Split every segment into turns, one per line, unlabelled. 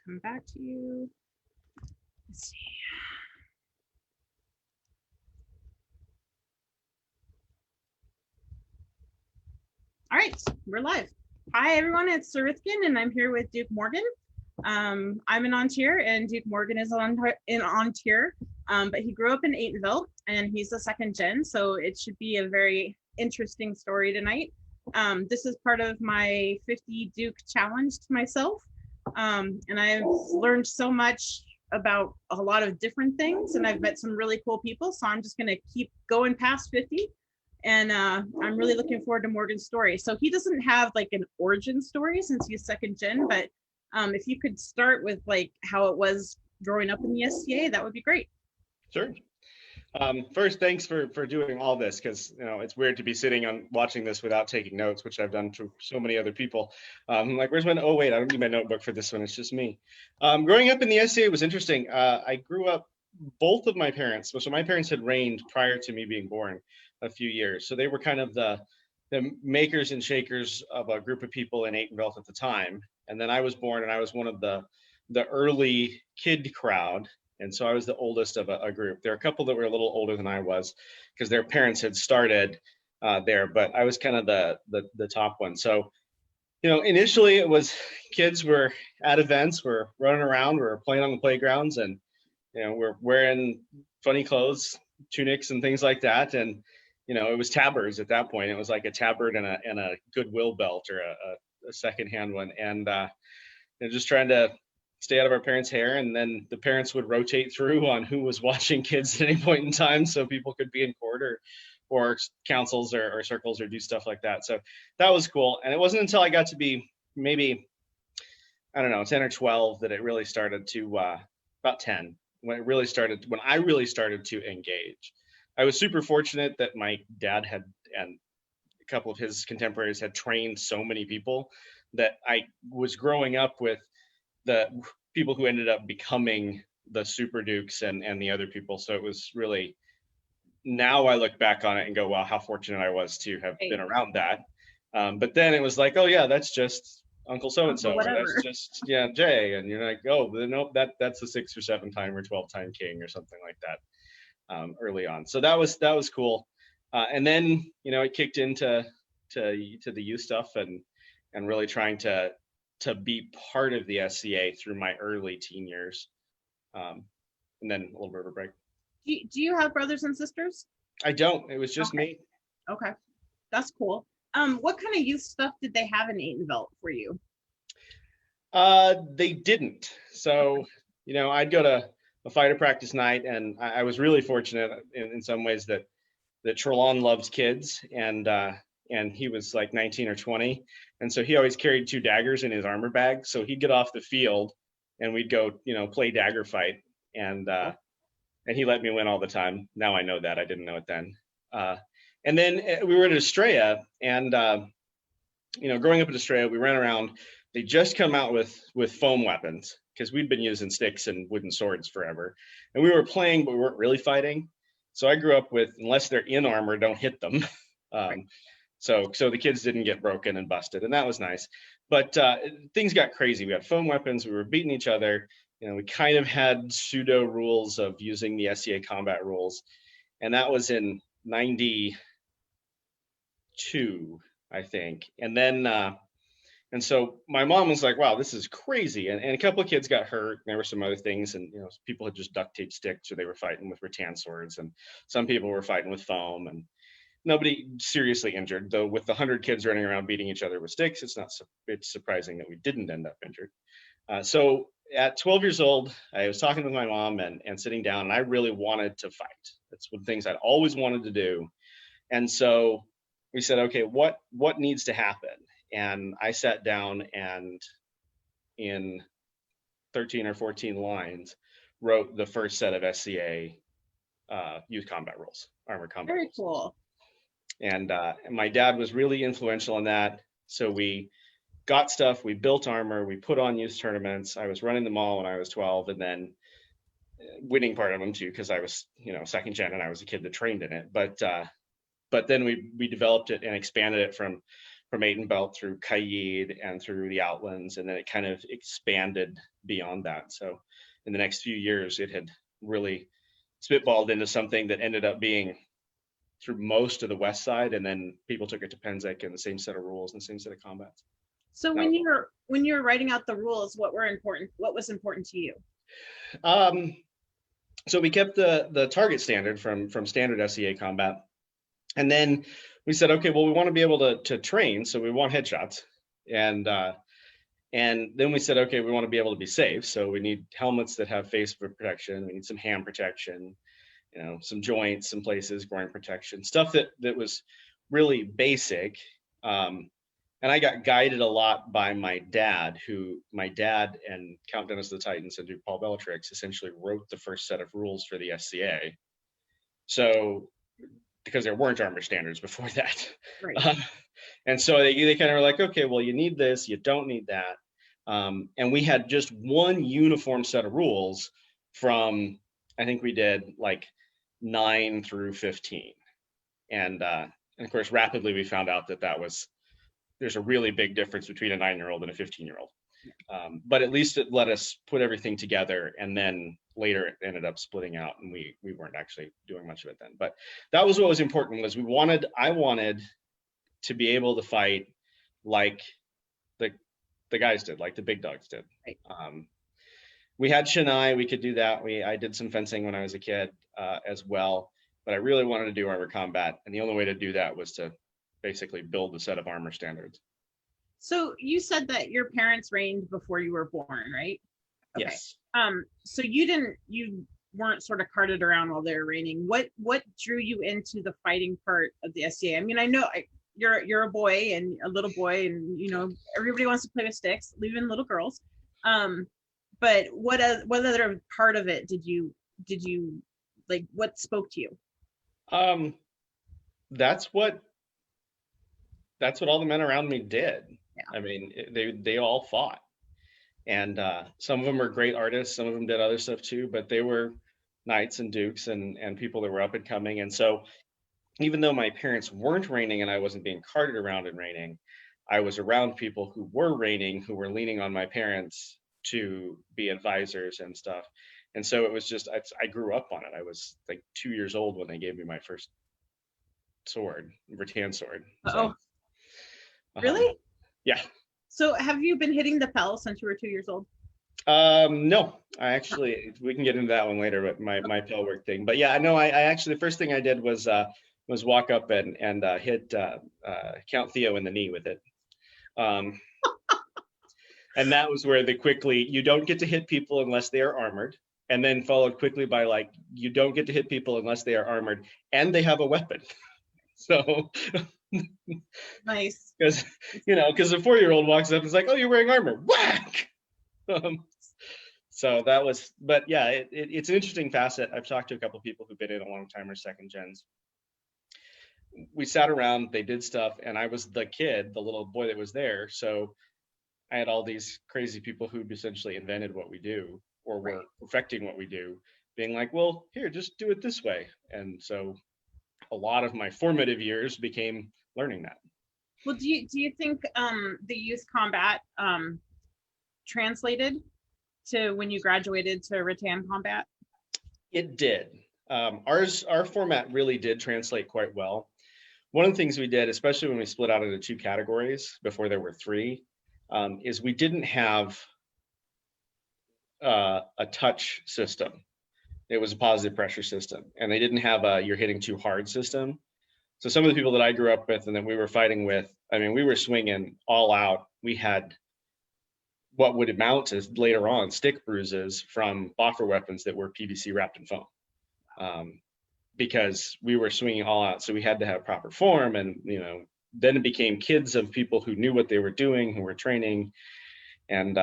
come back to you. Let's see. All right, we're live. Hi, everyone. It's Sarithkin, and I'm here with Duke Morgan. I'm in Ontario, and Duke Morgan is in Ontario, but he grew up in Aytonville, and he's the second gen, so it should be a very interesting story tonight. This is part of my 50 Duke challenge to myself, and I've learned so much about a lot of different things, and I've met some really cool people, so I'm just going to keep going past 50. And I'm really looking forward to Morgan's story. So he doesn't have like an origin story since he's second gen, but if you could start with like how it was growing up in the SCA, that would be great.
Sure. First, thanks for doing all this, because it's weird to be sitting on watching this without taking notes, which I've done to so many other people. Like, where's my? Oh wait, I don't need my notebook for this one. It's just me. Growing up in the SCA was interesting. I grew up. Both of my parents. So my parents had reigned prior to me being born a few years, so they were kind of the makers and shakers of a group of people in Aytonville at the time. And then I was born, and I was one of the early kid crowd. And so I was the oldest of a group. There are a couple that were a little older than I was because their parents had started there, but I was kind of the top one. So, initially it was kids were at events, we're running around, we're playing on the playgrounds, and we're wearing funny clothes, tunics and things like that. And it was tabards at that point. It was like a tabard and a Goodwill belt or a secondhand one, and just trying to stay out of our parents' hair. And then the parents would rotate through on who was watching kids at any point in time, so people could be in court or councils or circles or do stuff like that. So that was cool. And it wasn't until I got to be maybe, I don't know, 10 or 12 that it really started to about 10 when I really started to engage. I was super fortunate that my dad had, and a couple of his contemporaries had trained so many people that I was growing up with the people who ended up becoming the Super Dukes and the other people. So it was really, now I look back on it and go, wow, how fortunate I was to have been around that. But then it was like, oh yeah, that's just Uncle so-and-so, or that's just Jay. And you're like, oh, nope, that's a 6 or 7 time or 12-time king or something like that early on. So that was cool. And then, it kicked into the youth stuff and really trying to be part of the SCA through my early teen years. And then a little bit of a break.
Do you have brothers and sisters?
I don't. It was just me.
Okay. That's cool. What kind of youth stuff did they have in Aytonville for you?
They didn't. So, I'd go to a fighter practice night, and I was really fortunate in some ways that Trelon loved kids, and he was like 19 or 20. And so he always carried 2 daggers in his armor bag. So he'd get off the field and we'd go, play dagger fight. And he let me win all the time. Now I know that. I didn't know it then. And then we were at Estrella, and growing up at Estrella, we ran around. They just come out with foam weapons because we'd been using sticks and wooden swords forever. And we were playing, but we weren't really fighting. So I grew up with, unless they're in armor, don't hit them. So the kids didn't get broken and busted, and that was nice. But things got crazy. We had foam weapons. We were beating each other. We kind of had pseudo rules of using the SCA combat rules, and that was in '92, I think. And then, and so my mom was like, "Wow, this is crazy!" And a couple of kids got hurt. There were some other things, and people had just duct tape sticks, or they were fighting with rattan swords, and some people were fighting with foam, and nobody seriously injured, though. With 100 kids running around beating each other with sticks, it's surprising that we didn't end up injured. So at 12 years old, I was talking with my mom and sitting down, and I really wanted to fight. That's one of the things I'd always wanted to do. And so we said, okay, what needs to happen? And I sat down and in 13 or 14 lines wrote the first set of SCA youth combat rules, armored combat
rules.
Very
cool.
And my dad was really influential in that. So we got stuff, we built armor, we put on youth tournaments. I was running them all when I was 12, and then winning part of them too, because I was, second gen and I was a kid that trained in it. But then we developed it and expanded it from from Maiden Belt through Kaid and through the Outlands, and then it kind of expanded beyond that. So in the next few years, it had really spitballed into something that ended up being through most of the west side, and then people took it to Pennsic and the same set of rules and the same set of combats.
So when you were writing out the rules, what was important to you?
So we kept the target standard from standard SEA combat, and then we said, okay, well, we want to be able to train, so we want headshots, and then we said, okay, we want to be able to be safe, so we need helmets that have face protection, we need some hand protection, some joints, some places, groin protection, stuff that was really basic. And I got guided a lot by my dad and Count Dennis of the Titans and Duke Paul Bellatrix essentially wrote the first set of rules for the SCA. So, because there weren't armor standards before that.
Right.
And so they kind of were like, okay, well, you need this, you don't need that. And we had just one uniform set of rules from, I think we did like 9 through 15. And of course, rapidly we found out that there's a really big difference between a 9-year-old and a 15-year-old. But at least it let us put everything together, and then later it ended up splitting out, and we weren't actually doing much of it then. But that was what was important, was I wanted to be able to fight like the guys did, like the big dogs did.
Right.
We had Chennai, we could do that. I did some fencing when I was a kid as well, but I really wanted to do armor combat, and the only way to do that was to basically build a set of armor standards.
So you said that your parents reigned before you were born, right?
Okay. Yes.
So you weren't sort of carted around while they were reigning. What drew you into the fighting part of the SCA? I mean, I know you're a boy and a little boy, and everybody wants to play with sticks, even little girls. But what other part of it did you like? What spoke to you?
That's what all the men around me did.
Yeah.
I mean, they all fought, and some of them are great artists, some of them did other stuff too, but they were knights and dukes and people that were up and coming. And so even though my parents weren't reigning and I wasn't being carted around and reigning, I was around people who were reigning, who were leaning on my parents to be advisors and stuff. And so it was just, I grew up on it. I was like 2 years old when they gave me my first sword, rattan sword.
So, really?
Yeah.
So have you been hitting the fel since you were 2 years old?
No, we can get into that one later, but my pel work thing. But yeah, no, I actually, the first thing I did was walk up and hit Count Theo in the knee with it. And that was where you don't get to hit people unless they are armored, and then followed quickly by you don't get to hit people unless they are armored and they have a weapon. So
nice.
Because a 4-year-old walks up and is like, oh, you're wearing armor, whack. So that was, but yeah, it's an interesting facet. I've talked to a couple of people who've been in a long time or second gens. We sat around, they did stuff, and I was the kid, the little boy that was there. So I had all these crazy people who'd essentially invented what we do, or were perfecting what we do, being like, well, here, just do it this way. And so a lot of my formative years became learning that.
Well, do you think the youth combat translated to when you graduated to rattan combat?
It did. Our format really did translate quite well. One of the things we did, especially when we split out into 2 categories before there were 3, is we didn't have a touch system. It was a positive pressure system, and they didn't have a you're hitting too hard system. So some of the people that I grew up with and that we were fighting with, I mean, we were swinging all out. We had what would amount to later on stick bruises from boffer weapons that were PVC wrapped in foam, because we were swinging all out. So we had to have proper form, and then it became kids of people who knew what they were doing, who were training, and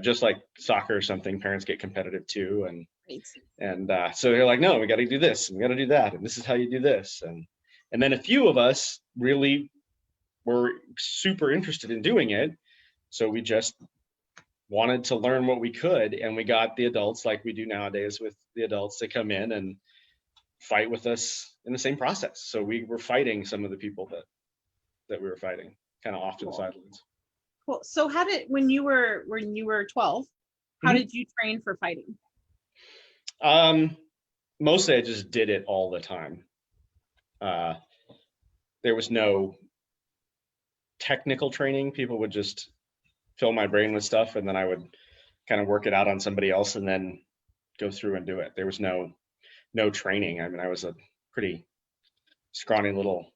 just like soccer or something, parents get competitive too, and so they're like, no, we got to do this, and we got to do that, and this is how you do this, and then a few of us really were super interested in doing it, so we just wanted to learn what we could, and we got the adults, like we do nowadays with the adults, to come in and fight with us in the same process. So we were fighting some of the people that we were fighting. kind of off to the
Cool.
sidelines.
Cool. So when you were 12, how
Mhm.
did you train for fighting?
Mostly I just did it all the time. There was no technical training. People would just fill my brain with stuff, and then I would kind of work it out on somebody else and then go through and do it. There was no training. I mean, I was a pretty scrawny little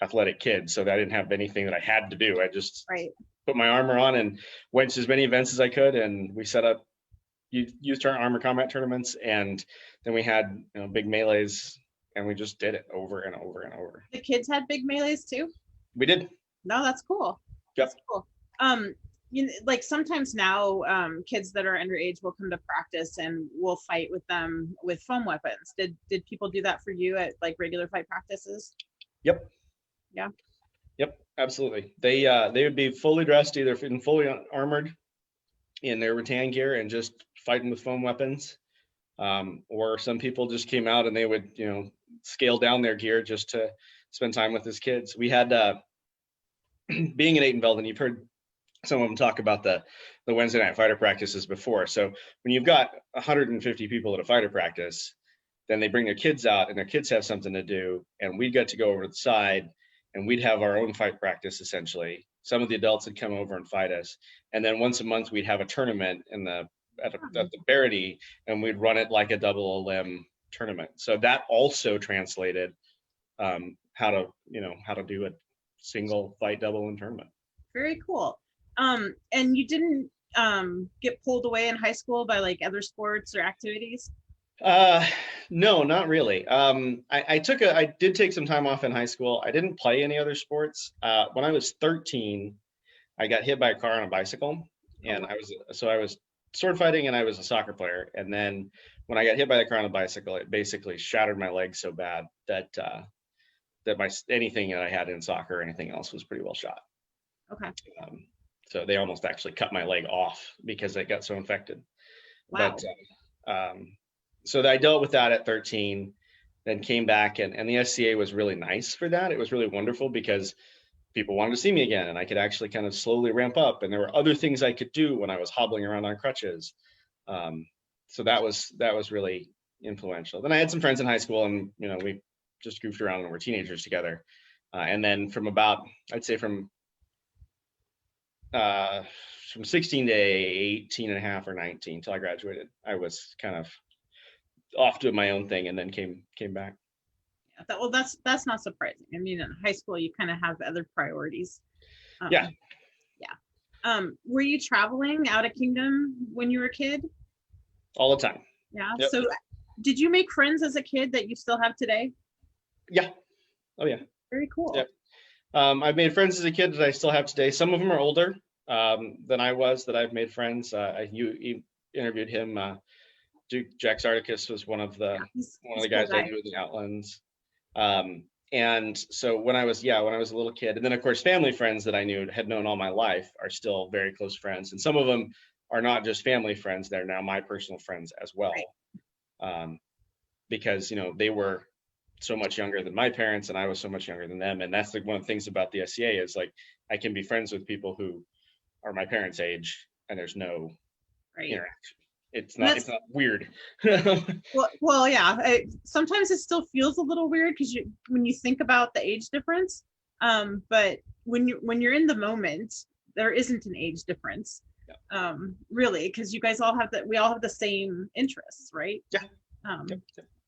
athletic kid, so I didn't have anything that I had to do. I just
Right.
put my armor on and went to as many events as I could, and we set up youth armor combat tournaments, and then we had big melees, and we just did it over and over and over.
The kids had big melees too?
We did.
No, that's cool.
Yep.
That's cool. Like sometimes now, kids that are underage will come to practice and we'll fight with them with foam weapons. Did people do that for you at like regular fight practices?
Yep.
Yeah.
Yep, absolutely. They would be fully dressed, either in fully armored in their rattan gear and just fighting with foam weapons. Or some people just came out and they would, scale down their gear just to spend time with his kids. We had, being in Ayton-Veldon, you've heard some of them talk about the Wednesday night fighter practices before. So when you've got 150 people at a fighter practice, then they bring their kids out and their kids have something to do. And we'd get to go over to the side and we'd have our own fight practice, essentially. Some of the adults would come over and fight us. And then once a month, we'd have a tournament at the Barity, and we'd run it like a double limb tournament. So that also translated how to do a single fight double limb tournament.
Very cool. And you didn't get pulled away in high school by like other sports or activities?
No, not really. I did take some time off in high school. I didn't play any other sports. When I was 13, I got hit by a car on a bicycle, and I was sword fighting and I was a soccer player. And then when I got hit by the car on a bicycle, it basically shattered my leg so bad that anything that I had in soccer or anything else was pretty well shot.
Okay.
So they almost actually cut my leg off because it got so infected.
Wow.
But so I dealt with that at 13, then came back, and the SCA was really nice for that. It was really wonderful because people wanted to see me again, and I could actually kind of slowly ramp up, and there were other things I could do when I was hobbling around on crutches. So that was really influential. Then I had some friends in high school, and we just goofed around and were teenagers together. And then I'd say from 16 to 18 and a half or 19 till I graduated, I was kind of off doing my own thing, and then came back.
Well, that's not surprising. I mean, in high school, you kind of have other priorities.
Yeah.
Were you traveling out of Kingdom when you were a kid?
All the time.
Yeah.
Yep.
So did you make friends as a kid that you still have today?
Yeah. Oh yeah.
Very cool.
Yep. I've made friends as a kid that I still have today. Some of them are older than I was that I've made friends. You interviewed him. Jack Sardicus was one of the guys I knew in the Outlands. And so when I was a little kid, and then of course family friends that I had known all my life are still very close friends, and some of them are not just family friends, they're now my personal friends as well. Right. Because they were so much younger than my parents and I was so much younger than them, and that's like one of the things about the SCA is like I can be friends with people who are my parents' age and there's no interaction. It's not weird.
well, yeah. Sometimes it still feels a little weird because when you think about the age difference, but when you're in the moment, there isn't an age difference, really, because you guys we all have the same interests, right?
Yeah.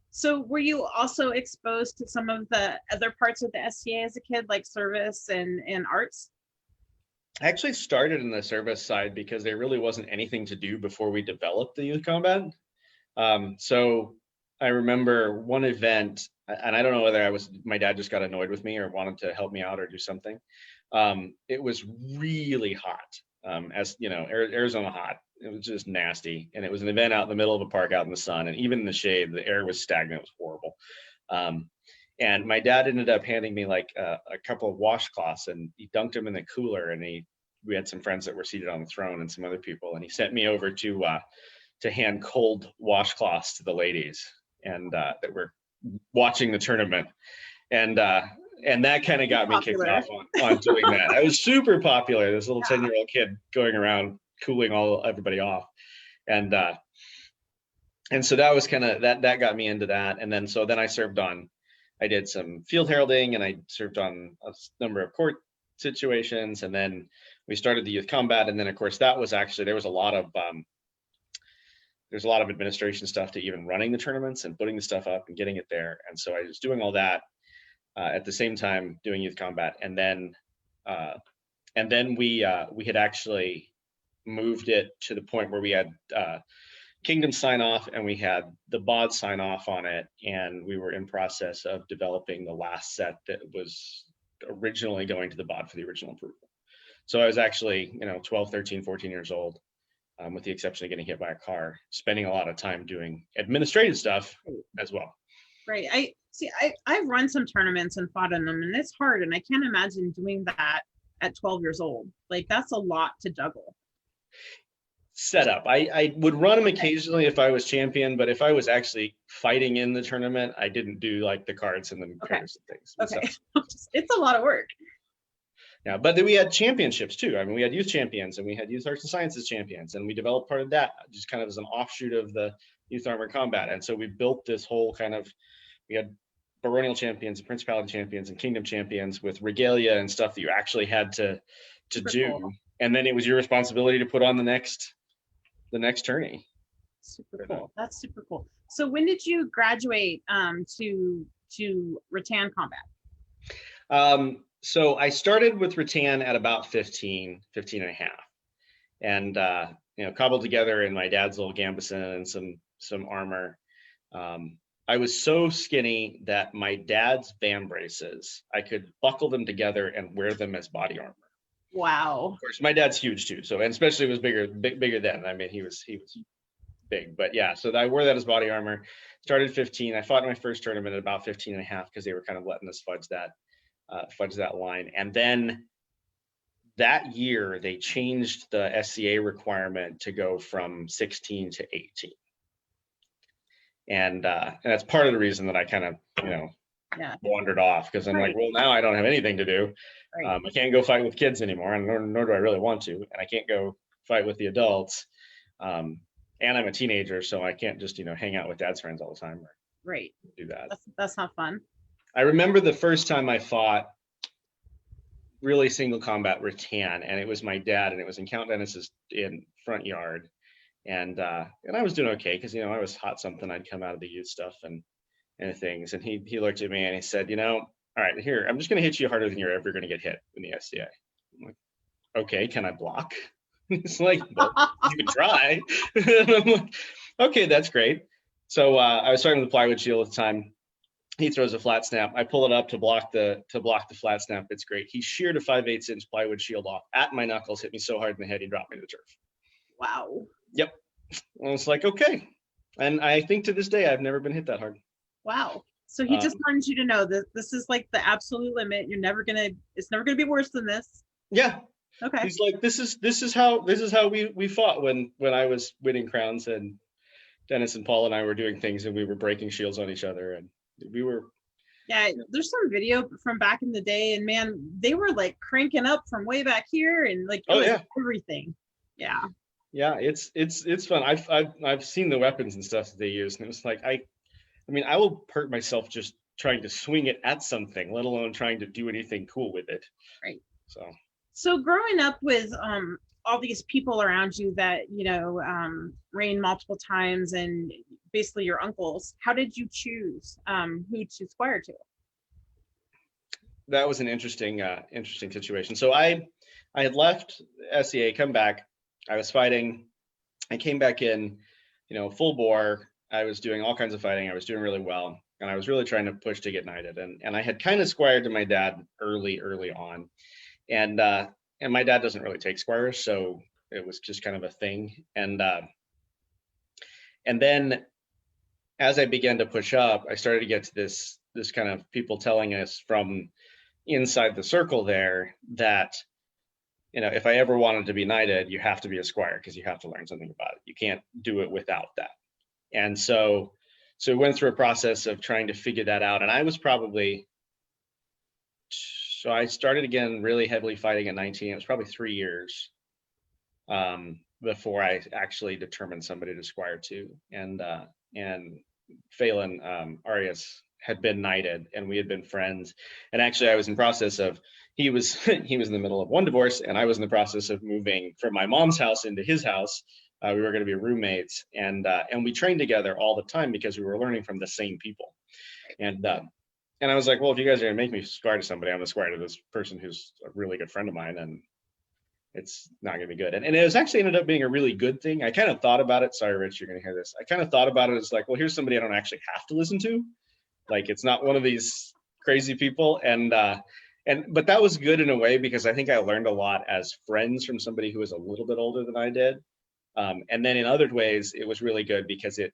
So were you also exposed to some of the other parts of the SCA as a kid, like service and arts?
I actually started in the service side because there really wasn't anything to do before we developed the youth combat. So I remember one event, and I don't know whether my dad just got annoyed with me or wanted to help me out or do something. It was really hot, as you know, Arizona hot. It was just nasty. And it was an event out in the middle of a park out in the sun, and even in the shade, the air was stagnant. It was horrible. And my dad ended up handing me like a couple of washcloths, and he dunked them in the cooler. And we had some friends that were seated on the throne and some other people, and he sent me over to hand cold washcloths to the ladies and that were watching the tournament. And and that kind of got me kicked
Popular.
off on doing that. I was super popular, this little
Yeah.
10-year-old kid going around cooling everybody off. And so that was kind of that got me into that. And then I did some field heralding, and I served on a number of court situations, and then we started the youth combat. And then of course that was actually, there's a lot of administration stuff to even running the tournaments and putting the stuff up and getting it there. And so I was doing all that at the same time doing youth combat. And then we had actually moved it to the point where we had Kingdom sign off, and we had the BOD sign off on it, and we were in process of developing the last set that was originally going to the BOD for the original approval. So I was actually 12, 13, 14 years old, with the exception of getting hit by a car, spending a lot of time doing administrative stuff as well.
Right. I've run some tournaments and fought in them, and it's hard, and I can't imagine doing that at 12 years old. Like, that's a lot to juggle.
Setup. I would run them occasionally if I was champion, but if I was actually fighting in the tournament, I didn't do like the cards and the pairs and things.
Okay. It's a lot of work.
Yeah, but then we had championships too. I mean, we had youth champions, and we had youth arts and sciences champions, and we developed part of that just kind of as an offshoot of the youth armored combat. And so we built this whole we had baronial champions, principality champions, and kingdom champions with regalia and stuff that you actually had to
Super
do.
cool.
And then it was your responsibility to put on the next tourney.
Super cool. That's super cool. So when did you graduate to rattan combat?
So I started with rattan at about 15 and a half, and cobbled together in my dad's little gambeson and some armor. I was so skinny that my dad's band braces, I could buckle them together and wear them as body armor.
Wow.
Of course, my dad's huge too. So, and especially was bigger then. I mean, he was big, but yeah. So I wore that as body armor. Started 15. I fought in my first tournament at about 15 and a half because they were kind of letting us fudge that line. And then that year they changed the SCA requirement to go from 16 to 18. And that's part of the reason that I kind of, wandered off, because I'm like, well, now I don't have anything to do.
Right.
I can't go fight with kids anymore, and nor do I really want to. And I can't go fight with the adults. And I'm a teenager, so I can't just, hang out with dad's friends all the time or
Right.
do that.
That's not fun.
I remember the first time I fought really single combat rattan, and it was my dad, and it was in Count Dennis's in front yard. And I was doing okay because, I was hot something. I'd come out of the youth stuff and things. And he looked at me and he said, all right, here, I'm just going to hit you harder than you're ever going to get hit in the SCA. I'm like, okay, can I block? It's like, well, you can try. I'm like, okay, that's great. So I was starting with the plywood shield at the time. He throws a flat snap. I pull it up to block the flat snap. It's great. He sheared a 5/8 inch plywood shield off at my knuckles, hit me so hard in the head, he dropped me to the turf.
Wow.
Yep. I was like, okay. And I think to this day, I've never been hit that hard.
Wow. So he just wanted you to know that this is like the absolute limit. It's never gonna be worse than this.
Yeah.
Okay.
He's like, this is how we fought when I was winning crowns, and Dennis and Paul and I were doing things, and we were breaking shields on each other, and we were.
Yeah, there's some video from back in the day, and man, they were like cranking up from way back here, and like everything. Yeah.
Yeah, it's fun. I've seen the weapons and stuff that they use, and it was like I will hurt myself just trying to swing it at something, let alone trying to do anything cool with it.
Right.
So
growing up with all these people around you that reigned multiple times, and basically your uncles, how did you choose who to squire to?
That was an interesting situation. So I had left SCA, come back. I was fighting. I came back in, full bore. I was doing all kinds of fighting. I was doing really well, and I was really trying to push to get knighted. And I had kind of squired to my dad early on, and my dad doesn't really take squires, so it was just kind of a thing. And then as I began to push up, I started to get to this kind of people telling us from inside the circle there that, if I ever wanted to be knighted, you have to be a squire because you have to learn something about it. You can't do it without that. And so we went through a process of trying to figure that out. And I was probably so I started again really heavily fighting at 19. It was probably 3 years before I actually determined somebody to squire to. And Phelan Arias had been knighted, and we had been friends. And actually, I was in process of he was he was in the middle of one divorce, and I was in the process of moving from my mom's house into his house. We were going to be roommates, and we trained together all the time because we were learning from the same people. And I was like, well, if you guys are gonna make me squire to somebody, I'm gonna squire to this person who's a really good friend of mine, and it's not gonna be good. And it was actually ended up being a really good thing. I kind of thought about it. Sorry, Rich, you're gonna hear this. I kind of thought about it as like, well, here's somebody I don't actually have to listen to. Like, it's not one of these crazy people. But that was good in a way, because I think I learned a lot as friends from somebody who was a little bit older than I did. And then in other ways, it was really good because it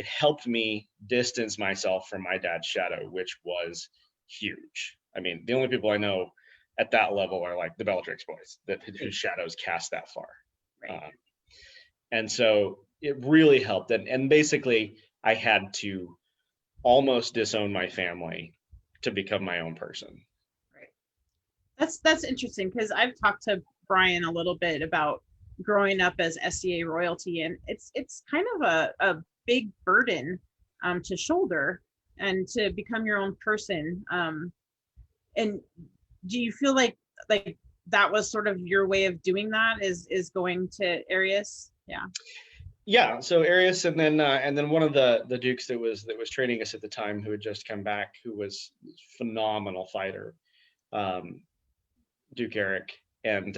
helped me distance myself from my dad's shadow, which was huge. I mean, the only people I know at that level are like the Bellatrix boys, whose shadows cast that far.
Right.
And so it really helped. And basically, I had to almost disown my family to become my own person.
Right. That's interesting, because I've talked to Brian a little bit about growing up as SCA royalty, and it's kind of a big burden to shoulder, and to become your own person. And do you feel like that was sort of your way of doing that, is going to Arias?
Yeah, so Arias, and then one of the dukes that was training us at the time, who had just come back, who was a phenomenal fighter, Duke Eric, and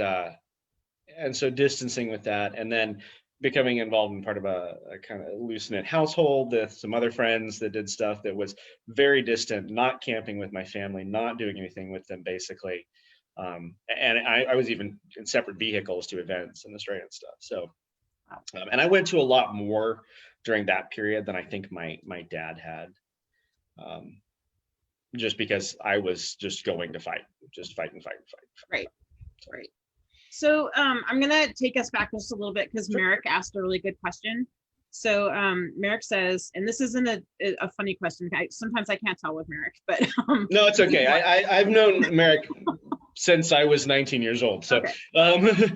so distancing with that, and then becoming involved in part of a kind of loose knit household with some other friends that did stuff that was very distant, not camping with my family, not doing anything with them, basically. And I was even in separate vehicles to events in Australia and stuff. So, and I went to a lot more during that period than I think my dad had, just because I was just going to fight, just fight and fight and fight.
Right, right. So I'm gonna take us back just a little bit, because Merrick asked a really good question. So Merrick says, and this isn't a funny question. Sometimes I can't tell with Merrick, but
no, it's okay. I've known Merrick since I was 19 years old. So,
okay.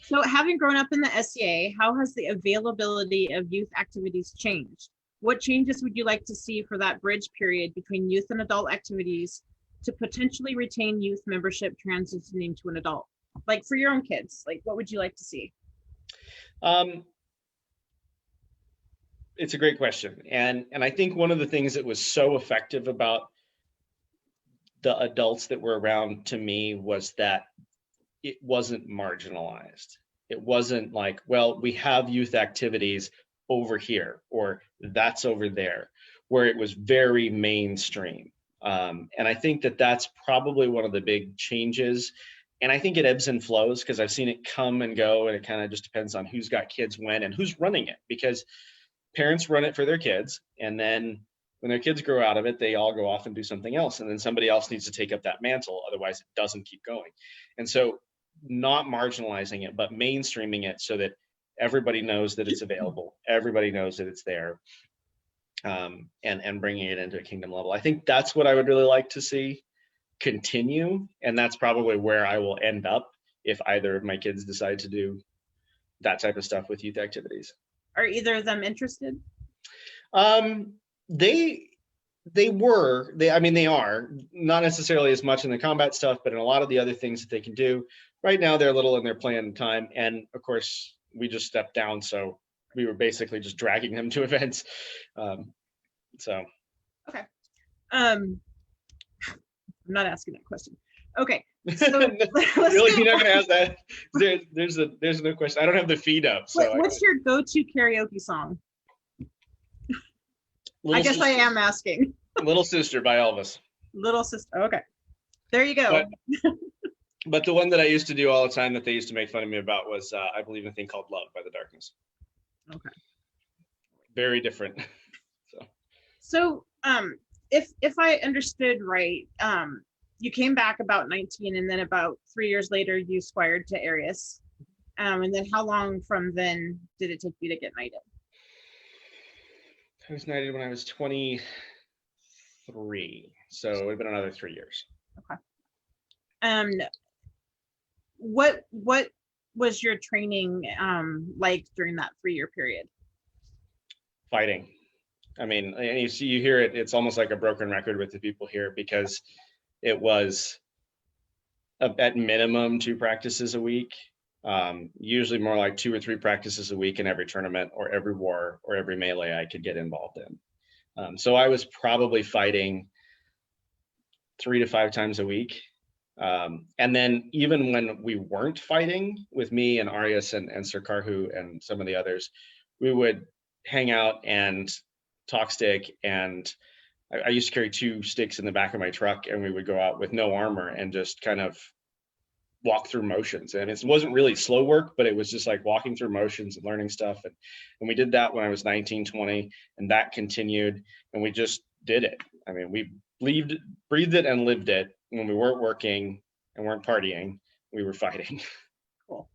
So having grown up in the SCA, how has the availability of youth activities changed? What changes would you like to see for that bridge period between youth and adult activities to potentially retain youth membership transitioning to an adult? Like for your own kids, like what would you like to see?
It's a great question. And I think one of the things that was so effective about the adults that were around to me was that it wasn't marginalized. It wasn't like, well, we have youth activities over here, or that's over there, where it was very mainstream. And I think that that's probably one of the big changes. And I think it ebbs and flows, because I've seen it come and go, and it kind of just depends on who's got kids when and who's running it, because parents run it for their kids, and then when their kids grow out of it, they all go off and do something else, and then somebody else needs to take up that mantle, otherwise it doesn't keep going. And so not marginalizing it, but mainstreaming it so that everybody knows that it's available, everybody knows that it's there, and bringing it into a kingdom level. I think that's what I would really like to see continue, and that's probably where I will end up if either of my kids decide to do that type of stuff with youth activities.
Are either of them interested?
They are not necessarily as much in the combat stuff, but in a lot of the other things that they can do. Right now they're little and they're playing time, and of course we just stepped down, so we were basically just dragging them to events. So
okay. I'm not asking that question. Okay. So
really, you're not gonna ask that? There's no question. I don't have the feed up. So
what's your go-to karaoke song? I guess I am asking.
Little Sister by Elvis.
Little Sister. Okay. There you go.
But the one that I used to do all the time that they used to make fun of me about was I Believe in a Thing Called Love by The Darkness.
Okay.
Very different.
So if I understood right, you came back about 19, and then about 3 years later you squired to Arias. And then how long from then did it take you to get knighted?
I was knighted when I was 23, so it would have been another 3 years.
Okay. Um, what was your training like during that 3-year period?
Fighting. I mean, and you hear it, it's almost like a broken record with the people here, because it was at minimum 2 practices a week, usually more like 2 or 3 practices a week in every tournament or every war or every melee I could get involved in. So I was probably fighting 3 to 5 times a week. And then even when we weren't fighting, with me and Arias and Sir Karhu and some of the others, we would hang out and talk stick. And I used to carry 2 sticks in the back of my truck, and we would go out with no armor and just kind of walk through motions. And it wasn't really slow work, but it was just like walking through motions and learning stuff. And we did that when I was 19, 20, and that continued, and we just did it. I mean, we breathed it and lived it. When we weren't working and weren't partying, we were fighting.
Cool.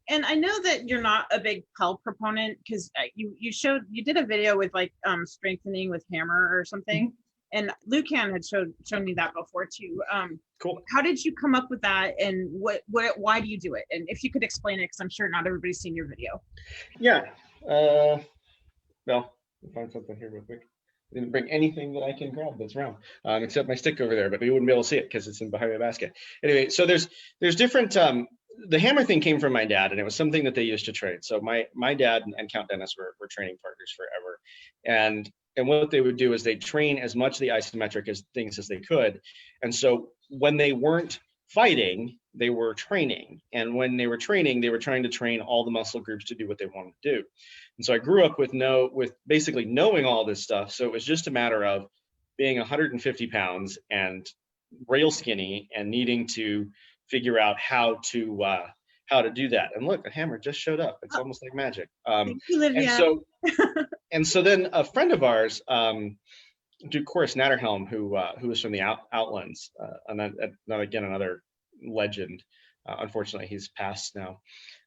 And I know that you're not a big Pell proponent, because you did a video with like strengthening with hammer or something, and Lucan had shown me that before too.
Cool.
How did you come up with that, and why do you do it? And if you could explain it, because I'm sure not everybody's seen your video.
Yeah. Well, I'll find something here real quick. I didn't bring anything that I can grab that's round, except my stick over there, but you wouldn't be able to see it because it's in behind my basket. Anyway, so there's different. The hammer thing came from my dad, and it was something that they used to trade. So my dad and Count Dennis were training partners forever, and what they would do is they'd train as much of the isometric things as they could. And so when they weren't fighting, they were training. And when they were training, they were trying to train all the muscle groups to do what they wanted to do. And so I grew up with basically knowing all this stuff. So it was just a matter of being 150 pounds and rail skinny and needing to figure out how to do that. And look, a hammer just showed up. It's almost like magic.
Thank you, Livia.
And so then a friend of ours, Duke Corus Natterhelm, who was from the Outlands, another legend. Unfortunately, he's passed now.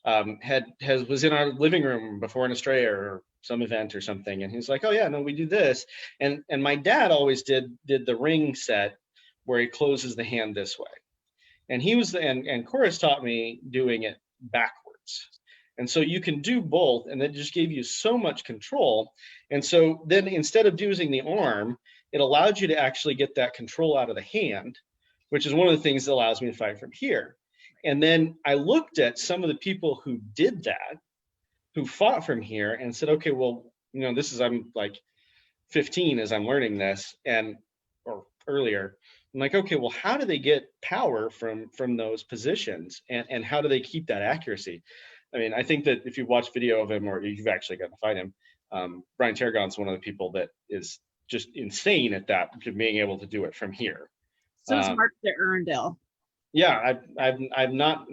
Was in our living room before an Estrella or some event or something, and he's like, "Oh yeah, no, we do this." And my dad always did the ring set where he closes the hand this way, and and Corus taught me doing it backwards. And so you can do both, and that just gave you so much control. And so then instead of using the arm, it allowed you to actually get that control out of the hand, which is one of the things that allows me to fight from here. And then I looked at some of the people who did that, who fought from here, and said, okay, well, I'm like 15 as I'm learning this, or earlier. I'm like, okay, well, how do they get power from those positions, and how do they keep that accuracy? I mean, I think that if you watch video of him, or you've actually got to fight him, Brian Tarragon's one of the people that is just insane at that, being able to do it from here.
So it's Mark de Erndale.
Yeah, I've not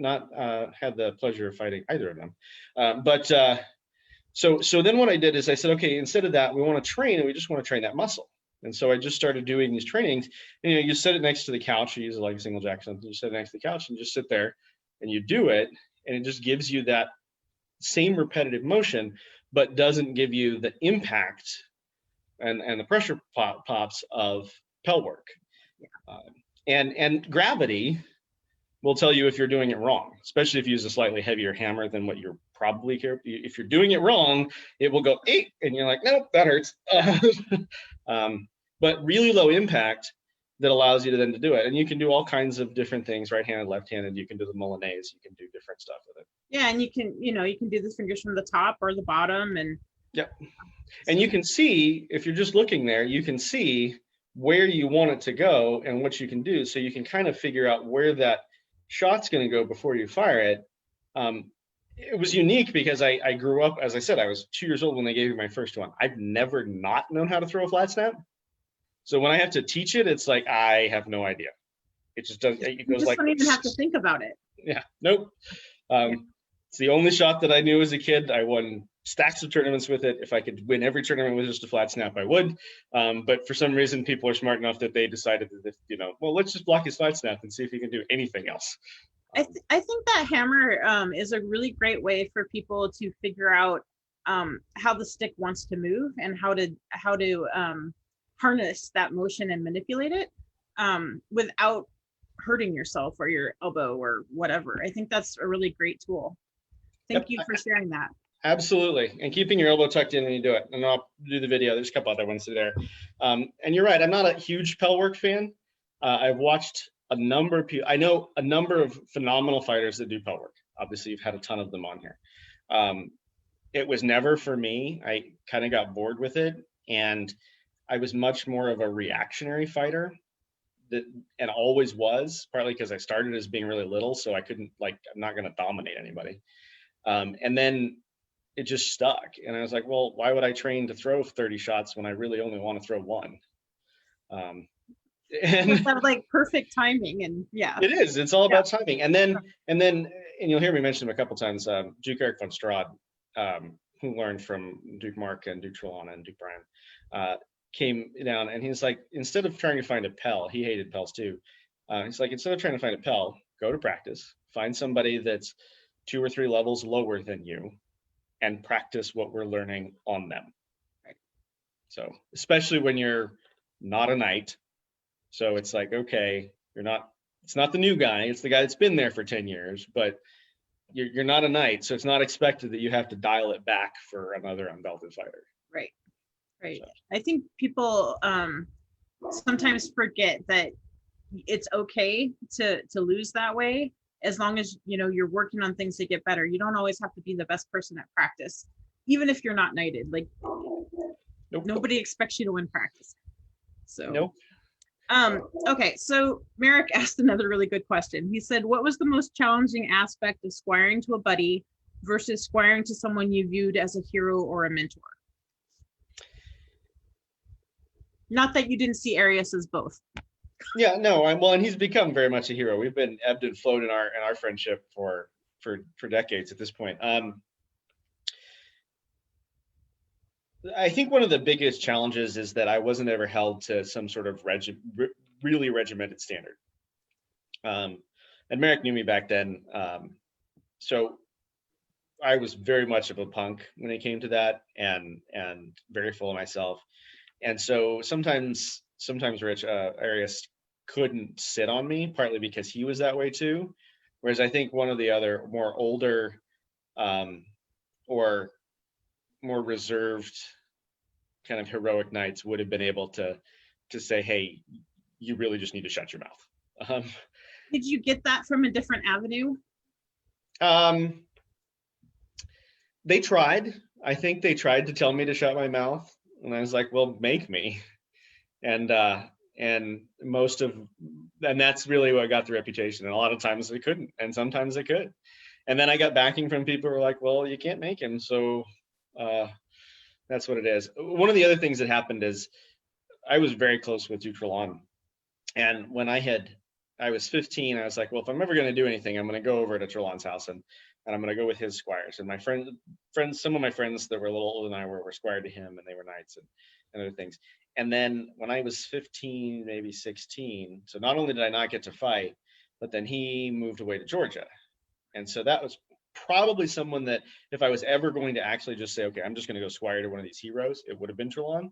had the pleasure of fighting either of them, so then what I did is I said, okay, instead of that, we want to train, and we just want to train that muscle. And so I just started doing these trainings. And, you set it next to the couch. You use it like a single jack something. You set it next to the couch and just sit there, and you do it, and it just gives you that same repetitive motion, but doesn't give you the impact and the pressure pops of Pell work. And gravity will tell you if you're doing it wrong, especially if you use a slightly heavier hammer than what you're probably capable. If you're doing it wrong, it will go 8, and you're like, nope, that hurts. But really low impact that allows you to then to do it. And you can do all kinds of different things, right-handed, left-handed. You can do the Milanese. You can do different stuff with it.
Yeah, and you can do the fingers from the top or the bottom, and
yep. And you can see, if you're just looking there, you can see where you want it to go and what you can do. So you can kind of figure out where that shot's going to go before you fire it. It was unique because I grew up, as I said, I was 2 years old when they gave me my first one. I've never not known how to throw a flat snap. So when I have to teach it, it's like, I have no idea. It just does. It goes like,
don't even have to think about it.
Yeah, nope. It's the only shot that I knew as a kid. I won stacks of tournaments with it. If I could win every tournament with just a flat snap, I would. But for some reason, people are smart enough that they decided that, well, let's just block his flat snap and see if he can do anything else.
I think that hammer is a really great way for people to figure out how the stick wants to move and how to harness that motion and manipulate it without hurting yourself or your elbow or whatever. I think that's a really great tool. Thank
Yep.
you for sharing that.
Absolutely. And keeping your elbow tucked in when you do it. And I'll do the video. There's a couple other ones there. And you're right. I'm not a huge Pell work fan. I've watched a number of people. I know a number of phenomenal fighters that do Pell work. Obviously, you've had a ton of them on here. It was never for me. I kind of got bored with it. And I was much more of a reactionary fighter and always was, partly because I started as being really little. So I couldn't, I'm not going to dominate anybody. And then it just stuck. And I was like, well, why would I train to throw 30 shots when I really only want to throw one? And
like perfect timing. And yeah,
it is. It's all about timing. And then you'll hear me mention him a couple times. Duke Eric von Strad, who learned from Duke Mark and Duke Trelawna and Duke Bryan, came down and he's like, instead of trying to find a Pell, he hated Pells too. He's like, instead of trying to find a Pell, go to practice, find somebody that's 2 or 3 levels lower than you, and practice what we're learning on them. Right. So especially when you're not a knight. So it's like, okay, it's not the new guy, it's the guy that's been there for 10 years, but you're not a knight. So it's not expected that you have to dial it back for another unbelted fighter.
Right. Right. So. I think people sometimes forget that it's okay to lose that way, as long as you're working on things to get better. You don't always have to be the best person at practice, even if you're not knighted. Like, nope. Nobody expects you to win practice. So
nope.
Okay, so Merrick asked another really good question. He said, what was the most challenging aspect of squiring to a buddy versus squiring to someone you viewed as a hero or a mentor? Not that you didn't see Arius as both.
Yeah, no, and he's become very much a hero. We've been ebbed and flowed in our friendship for decades at this point. I think one of the biggest challenges is that I wasn't ever held to some sort of really regimented standard. And Merrick knew me back then, so I was very much of a punk when it came to that, and very full of myself. And so sometimes Rich Arius couldn't sit on me, partly because he was that way too. Whereas I think one of the other more older or more reserved kind of heroic knights would have been able to say, hey, you really just need to shut your mouth.
Did you get that from a different avenue?
They tried. I think they tried to tell me to shut my mouth. And I was like, well, make me. And that's really what got the reputation. And a lot of times they couldn't, and sometimes they could. And then I got backing from people who were like, well, you can't make him. So that's what it is. One of the other things that happened is I was very close with Duke Trelawna. And when I was 15, I was like, well, if I'm ever going to do anything, I'm going to go over to Trelawna's house and I'm going to go with his squires. And my friends, some of my friends that were a little older than I were squired to him, and they were knights and other things. And then when I was 15, maybe 16, so not only did I not get to fight, but then he moved away to Georgia. And so that was probably someone that if I was ever going to actually just say, okay, I'm just going to go squire to one of these heroes, it would have been Trelawna.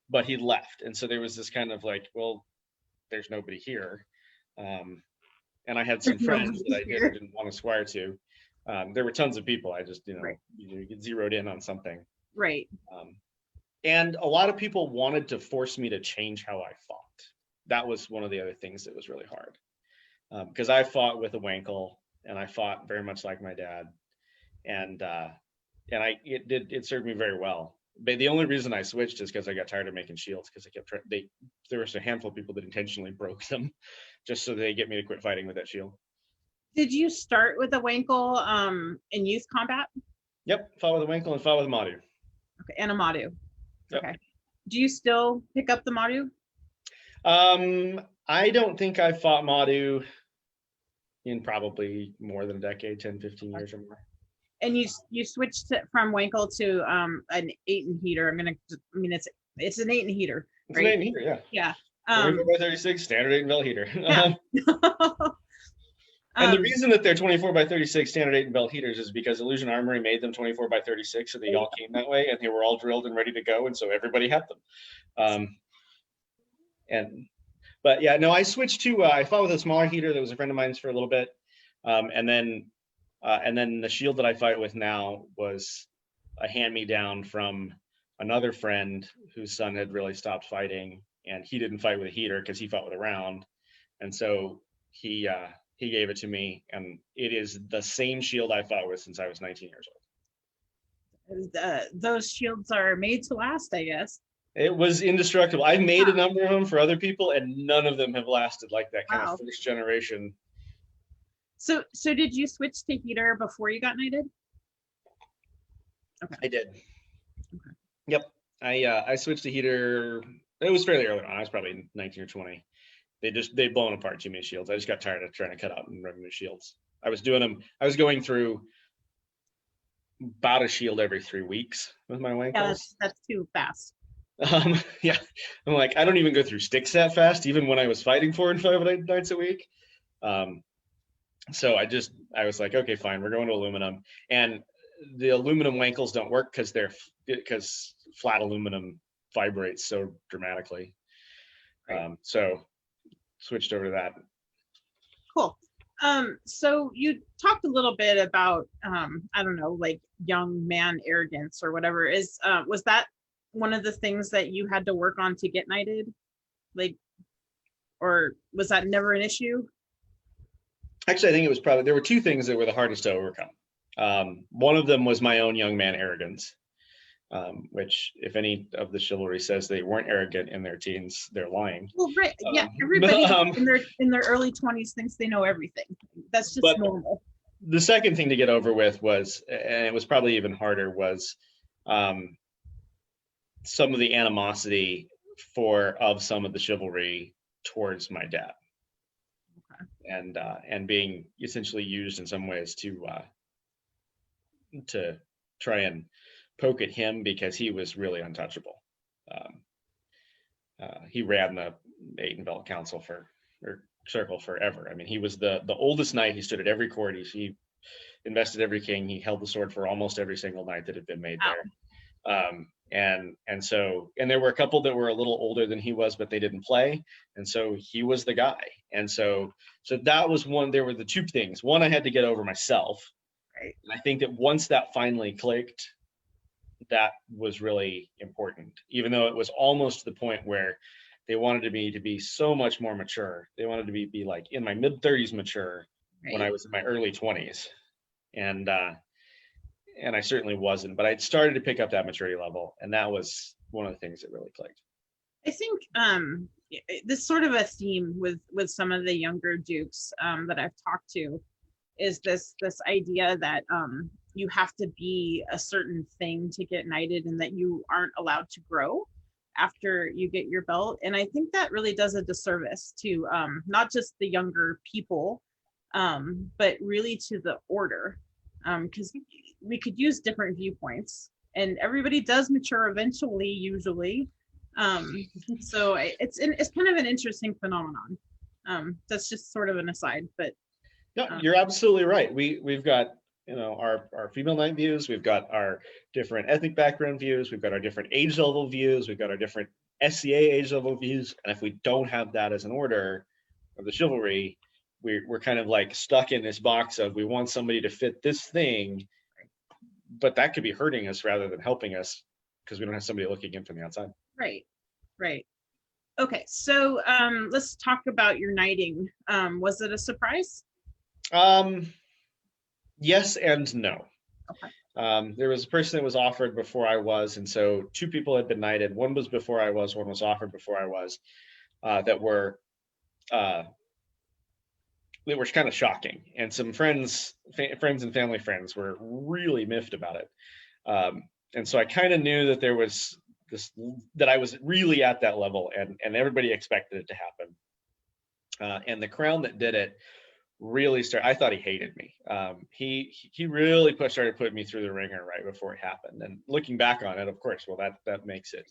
But he left. And so there was this kind of like, well, there's nobody here. And I had some friends that I didn't want to squire to. There were tons of people. I just,
right.
You get zeroed in on something.
Right.
And a lot of people wanted to force me to change how I fought. That was one of the other things that was really hard. Because I fought with a Wankel, and I fought very much like my dad. And it served me very well. But the only reason I switched is because I got tired of making shields, because I kept there was a handful of people that intentionally broke them just so they get me to quit fighting with that shield.
Did you start with a Wankel in youth combat?
Yep, fought with a Wankel and fought with a Madu.
Okay, and a Madu.
Yep.
Okay. Do you still pick up the Madu?
I don't think I've fought Madu in probably more than a decade, 10, 15 years or more.
And you switched from Wankel to an 8 and heater. It's an 8 and heater.
It's right? An 8 and heater, yeah.
Yeah.
24 by 36 standard 8 and belt heater.
Yeah.
And the reason that they're 24 by 36 standard 8 and belt heaters is because Illusion Armory made them 24 by 36, so they all came that way, and they were all drilled and ready to go, and so everybody had them. And But yeah, no, I switched to I fought with a smaller heater that was a friend of mine's for a little bit, and then the shield that I fight with now was a hand me down from another friend whose son had really stopped fighting, and he didn't fight with a heater because he fought with a round, and so he gave it to me, and it is the same shield I fought with since I was 19 years old.
Those shields are made to last, I guess.
It was indestructible. I've made a number of them for other people, and none of them have lasted like that kind of first generation.
So did you switch to heater before you got knighted?
Okay. I did. Okay. Yep. I switched to heater. It was fairly early on. I was probably 19 or 20. They'd blown apart too many shields. I just got tired of trying to cut out and run new shields. I was doing them. I was going through about a shield every 3 weeks with my Wankles.
Yeah, that's too fast.
Yeah, I'm like, I don't even go through sticks that fast, even when I was fighting 4 and 5 nights a week. So I was like, okay, fine, we're going to aluminum. And the aluminum Wankles don't work because flat aluminum vibrates so dramatically. Right. So switched over to that.
Cool. So you talked a little bit about I don't know, like young man arrogance or whatever. Was that one of the things that you had to work on to get knighted? Like, or was that never an issue?
Actually, I think it was there were 2 things that were the hardest to overcome. One of them was my own young man arrogance, which if any of the chivalry says they weren't arrogant in their teens, they're lying.
Well, right. Yeah, everybody in their early 20s thinks they know everything. That's just normal.
The second thing to get over with was, and it was probably even harder, was some of the animosity of some of the chivalry towards my dad. Okay. And being essentially used in some ways to try and poke at him because he was really untouchable. He ran the Aytonville Council Circle forever. I mean, he was the oldest knight. He stood at every court. He invested every king. He held the sword for almost every single knight that had been made there. And there were a couple that were a little older than he was, but they didn't play. And so he was the guy. And so that was one. There were the 2 things. One, I had to get over myself. Right. And I think that once that finally clicked, that was really important, even though it was almost the point where they wanted me to be so much more mature. They wanted to be like in my mid-30s mature. Right. When I was in my early 20s. And I certainly wasn't, but I'd started to pick up that maturity level, and that was one of the things that really clicked.
I think this sort of a theme with some of the younger dukes that I've talked to is this idea that you have to be a certain thing to get knighted, and that you aren't allowed to grow after you get your belt. And I think that really does a disservice to not just the younger people, but really to the order, because we could use different viewpoints, and everybody does mature eventually, usually. So it's kind of an interesting phenomenon. That's just sort of an aside, but
no, you're absolutely right. We've got our female knight views, we've got our different ethnic background views, we've got our different age level views, we've got our different SCA age level views, and if we don't have that as an order of the chivalry, we're kind of like stuck in this box of we want somebody to fit this thing, but that could be hurting us rather than helping us because we don't have somebody looking in from the outside.
Right. Okay, so let's talk about your knighting. Was it a surprise?
Yes and no. Okay. There was a person that was offered before I was, and so 2 people had been knighted. One was before I was, one was offered before I was, that were kind of shocking, and some friends and family friends were really miffed about it. And so I kind of knew that there was that I was really at that level, and everybody expected it to happen. And the crown that did it really I thought he hated me. He really started putting me through the ringer right before it happened. And looking back on it, of course, well, that makes it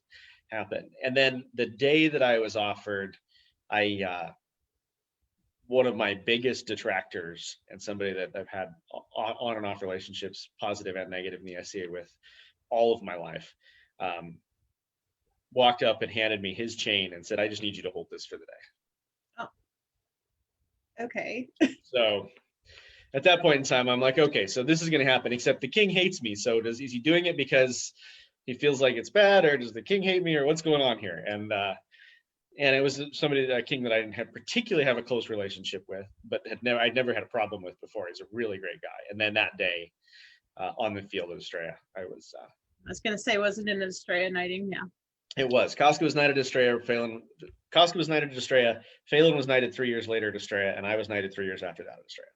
happen. And then the day that I was offered, one of my biggest detractors and somebody that I've had on and off relationships, positive and negative, in the SCA with all of my life, walked up and handed me his chain and said, "I just need you to hold this for the day."
Okay.
So at that point in time, I'm like, okay, so this is going to happen, except the king hates me. So is he doing it because he feels like it's bad, or does the king hate me, or what's going on here? And it was a king that I didn't particularly have a close relationship with, but I'd never had a problem with before. He's a really great guy. And then that day on the field of Estrella,
I was going to say, wasn't it an Estrella knighting? Yeah.
It was. Casca was knighted Estrella. Casca was knighted Estrella. Phelan was knighted 3 years later at Estrella, and I was knighted 3 years after that at Estrella.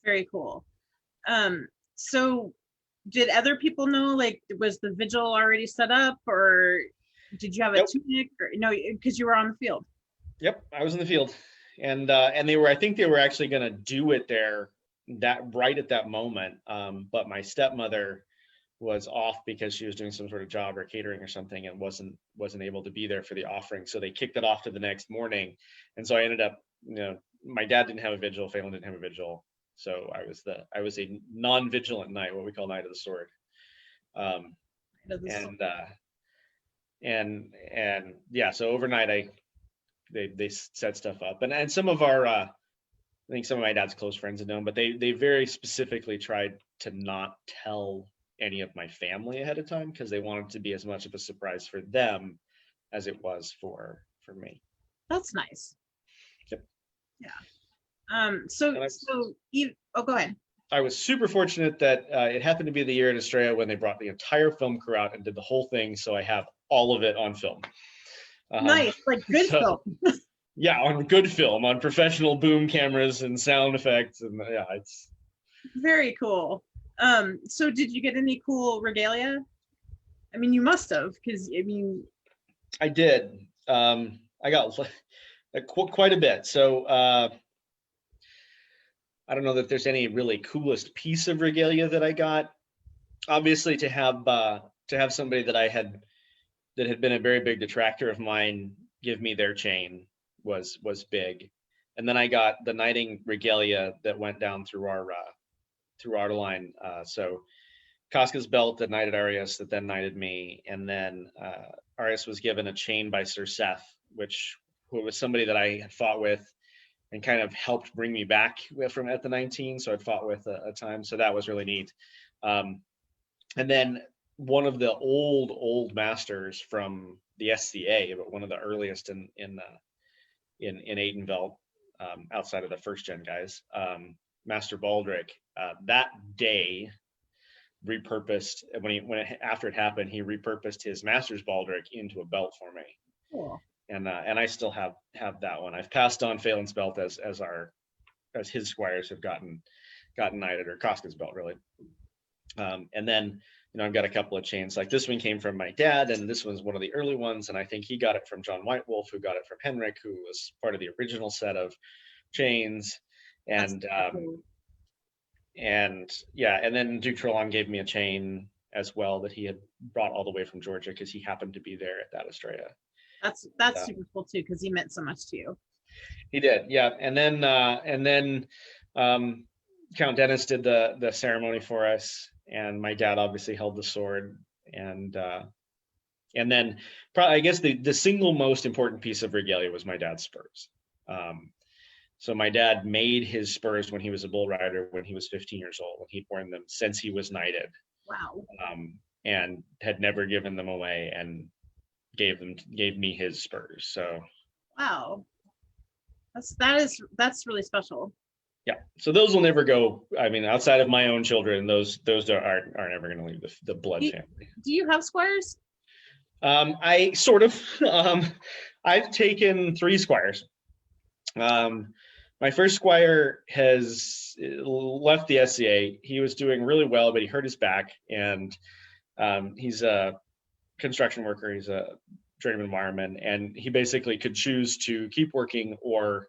Very cool. So did other people know, like, was the vigil already set up, or did you have a tunic, or no, because you were on the field?
Yep, I was in the field, and I think they were actually going to do it there right at that moment, but my stepmother was off because she was doing some sort of job or catering or something, and wasn't able to be there for the offering, so they kicked it off to the next morning. And so I ended up, my dad didn't have a vigil, Phelan didn't have a vigil, so I was a non-vigilant knight, what we call Knight of the Sword. And yeah, so overnight they set stuff up, and some of our I think some of my dad's close friends had known, but they very specifically tried to not tell any of my family ahead of time, because they wanted to be as much of a surprise for them as it was for me.
That's nice.
Yep.
Yeah. Go ahead.
I was super fortunate that it happened to be the year at Estrella when they brought the entire film crew out and did the whole thing, so I have all of it on film.
Nice, like good film.
Yeah, on good film, on professional boom cameras and sound effects, and yeah, it's
very cool. So did you get any cool regalia? I mean, you must have, because
I did. I got quite a bit. So I don't know that there's any really coolest piece of regalia that I got. Obviously, to have somebody that had been a very big detractor of mine give me their chain was big. And then I got the knighting regalia that went down through our line. So Casca's belt that knighted Arias, that then knighted me, and then Arias was given a chain by Sir Seth, who was somebody that I had fought with and kind of helped bring me back from at the 19. So I'd fought with a time, so that was really neat. And then one of the old masters from the SCA, but one of the earliest in Aydenvelt, outside of the first gen guys, Master Baldric, that day repurposed, after it happened, he repurposed his Master's Baldric into a belt for me.
Cool.
And I still have that one. I've passed on Phelan's belt as his squires have gotten knighted, or Casca's belt really. And then I've got a couple of chains. Like this one came from my dad, and this one's one of the early ones, and I think he got it from John Whitewolf, who got it from Henrik, who was part of the original set of chains. And and then Duke Trelawn gave me a chain as well that he had brought all the way from Georgia, because he happened to be there at that Estrella.
That's super cool too, because he meant so much to you.
He did, yeah. And then Count Dennis did the ceremony for us, and my dad obviously held the sword, and then probably, I guess, the single most important piece of regalia was my dad's spurs. So my dad made his spurs when he was a bull rider when he was 15 years old, and he'd worn them since he was knighted.
Wow.
And had never given them away, and gave me his spurs. So
wow, that's really special.
Yeah, so those will never go. I mean, outside of my own children, those are never going to leave the blood family.
Do you have squires?
I sort of. I've taken 3 squires. My first squire has left the SCA. He was doing really well, but he hurt his back, and he's a construction worker. He's a journeyman wireman, and he basically could choose to keep working or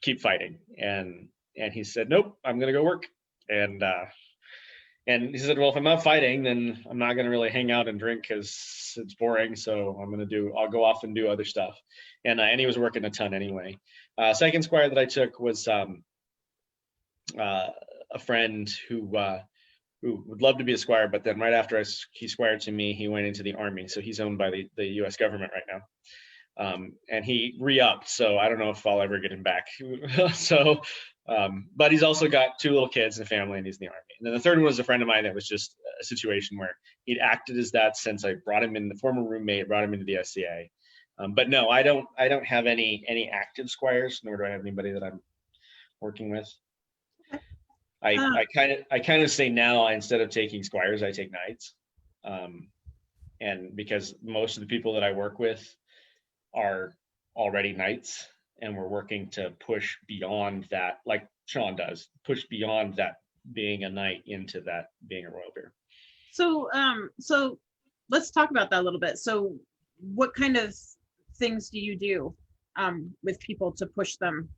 keep fighting. And he said, nope, I'm going to go work. And he said, well, if I'm not fighting, then I'm not going to really hang out and drink because it's boring. So I'll go off and do other stuff. And he was working a ton anyway. Second squire that I took was a friend who would love to be a squire, but then right after he squired to me, he went into the Army. So he's owned by the U.S. government right And he re-upped, so I don't know if I'll ever get him back. So, but he's also got 2 little kids and a family, and he's in the Army. And then the third one was a friend of mine that was just a situation where he'd acted as that since I brought him in, the former roommate, brought him into the SCA. But no, I don't have any active squires, nor do I have anybody that I'm working with. I kind of say now, instead of taking squires, I take knights. And because most of the people that I work with are already knights, and we're working to push beyond that, like Sean does, push beyond that being a knight into that being a royal bear.
So so let's talk about that a little bit. So what kind of things do you do with people to push them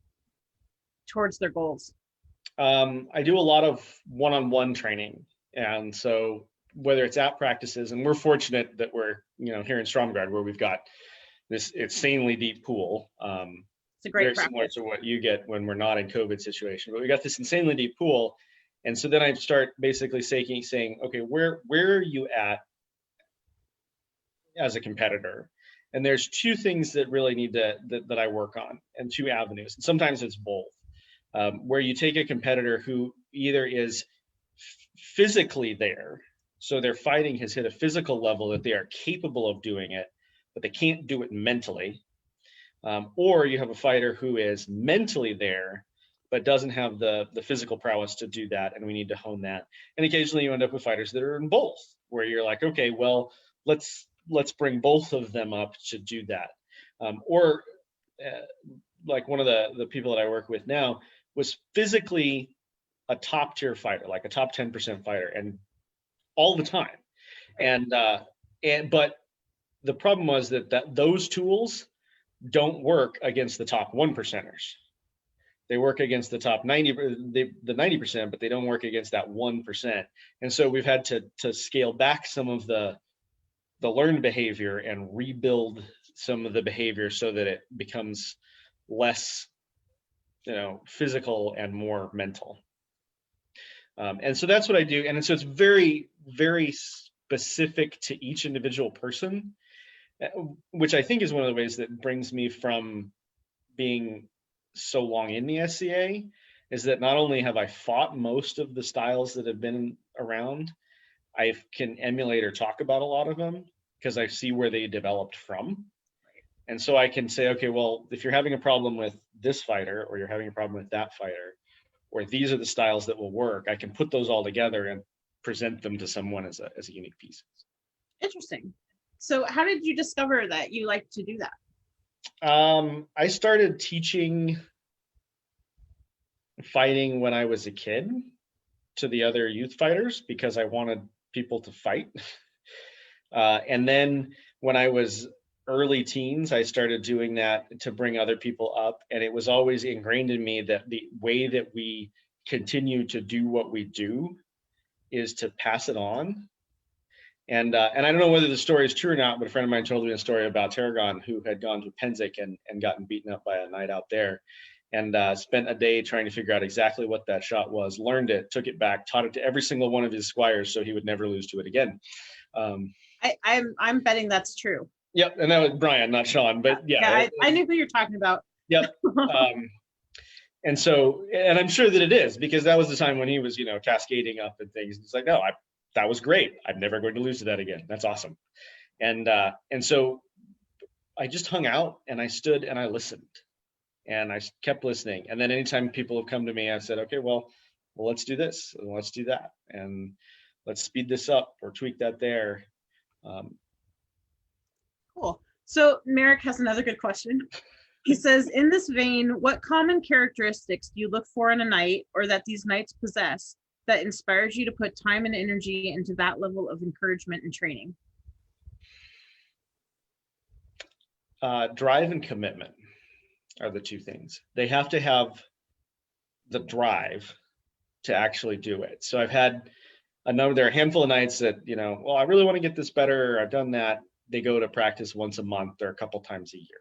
towards their goals?
I do a lot of one-on-one training, and so whether it's at practices, and we're fortunate that we're here in Stromgard, where we've got this insanely deep pool.
It's a great
very
practice.
similar to what you get when we're not in COVID situation, but we got this insanely deep pool. And so then I start basically saying, okay, where are you at as a competitor? And there's 2 things that really need that I work on, and 2 avenues. And sometimes it's both, where you take a competitor who either is physically there, so their fighting has hit a physical level that they are capable of doing it, but they can't do it mentally. Or you have a fighter who is mentally there, but doesn't have the physical prowess to do that, and we need to hone that. And occasionally you end up with fighters that are in both, where you're like, okay, well, let's bring both of them up to do that. Like one of the people that I work with now was physically a top tier fighter, like a top 10% fighter, and all the time. But the problem was that those tools don't work against the top 1%ers. They work against the top 90%, but they don't work against that 1%. And so we've had to scale back some of the learned behavior and rebuild some of the behavior so that it becomes less, physical and more mental. And so that's what I do. And so it's very, very specific to each individual person, which I think is one of the ways that brings me from being so long in the SCA, is that not only have I fought most of the styles that have been around, I can emulate or talk about a lot of them because I see where they developed from. And so I can say, okay, well, if you're having a problem with this fighter, or you're having a problem with that fighter, or these are the styles that will work, I can put those all together and present them to someone as a unique piece.
Interesting. So how did you discover that you like to do that?
I started teaching fighting when I was a kid to the other youth fighters because I wanted people to fight. And then when I was early teens, I started doing that to bring other people up. And it was always ingrained in me that the way that we continue to do what we do is to pass it on. And I don't know whether the story is true or not, but a friend of mine told me a story about Tarragon, who had gone to Pennsic and gotten beaten up by a knight out there, and spent a day trying to figure out exactly what that shot was, learned it, took it back, taught it to every single one of his squires so he would never lose to it again.
I'm betting that's true.
Yep, and that was Brian, not Sean, but yeah.
I knew who you're talking about.
Yep. And so, and I'm sure that it is, because that was the time when he was, cascading up and things. It's like, no, that was great. I'm never going to lose to that again. That's awesome. And so I just hung out and I stood and I listened and I kept listening. And then anytime people have come to me, I've said, okay, well, let's do this and let's do that. And let's speed this up or tweak that there.
Cool. So Merrick has another good question. He says, in this vein, what common characteristics do you look for in a knight, or that these knights possess, that inspires you to put time and energy into that level of encouragement and training?
Drive and commitment are the 2 things. They have to have the drive to actually do it. So I've had there are a handful of knights that, well, I really want to get this better. I've done that. They go to practice once a month or a couple times a year.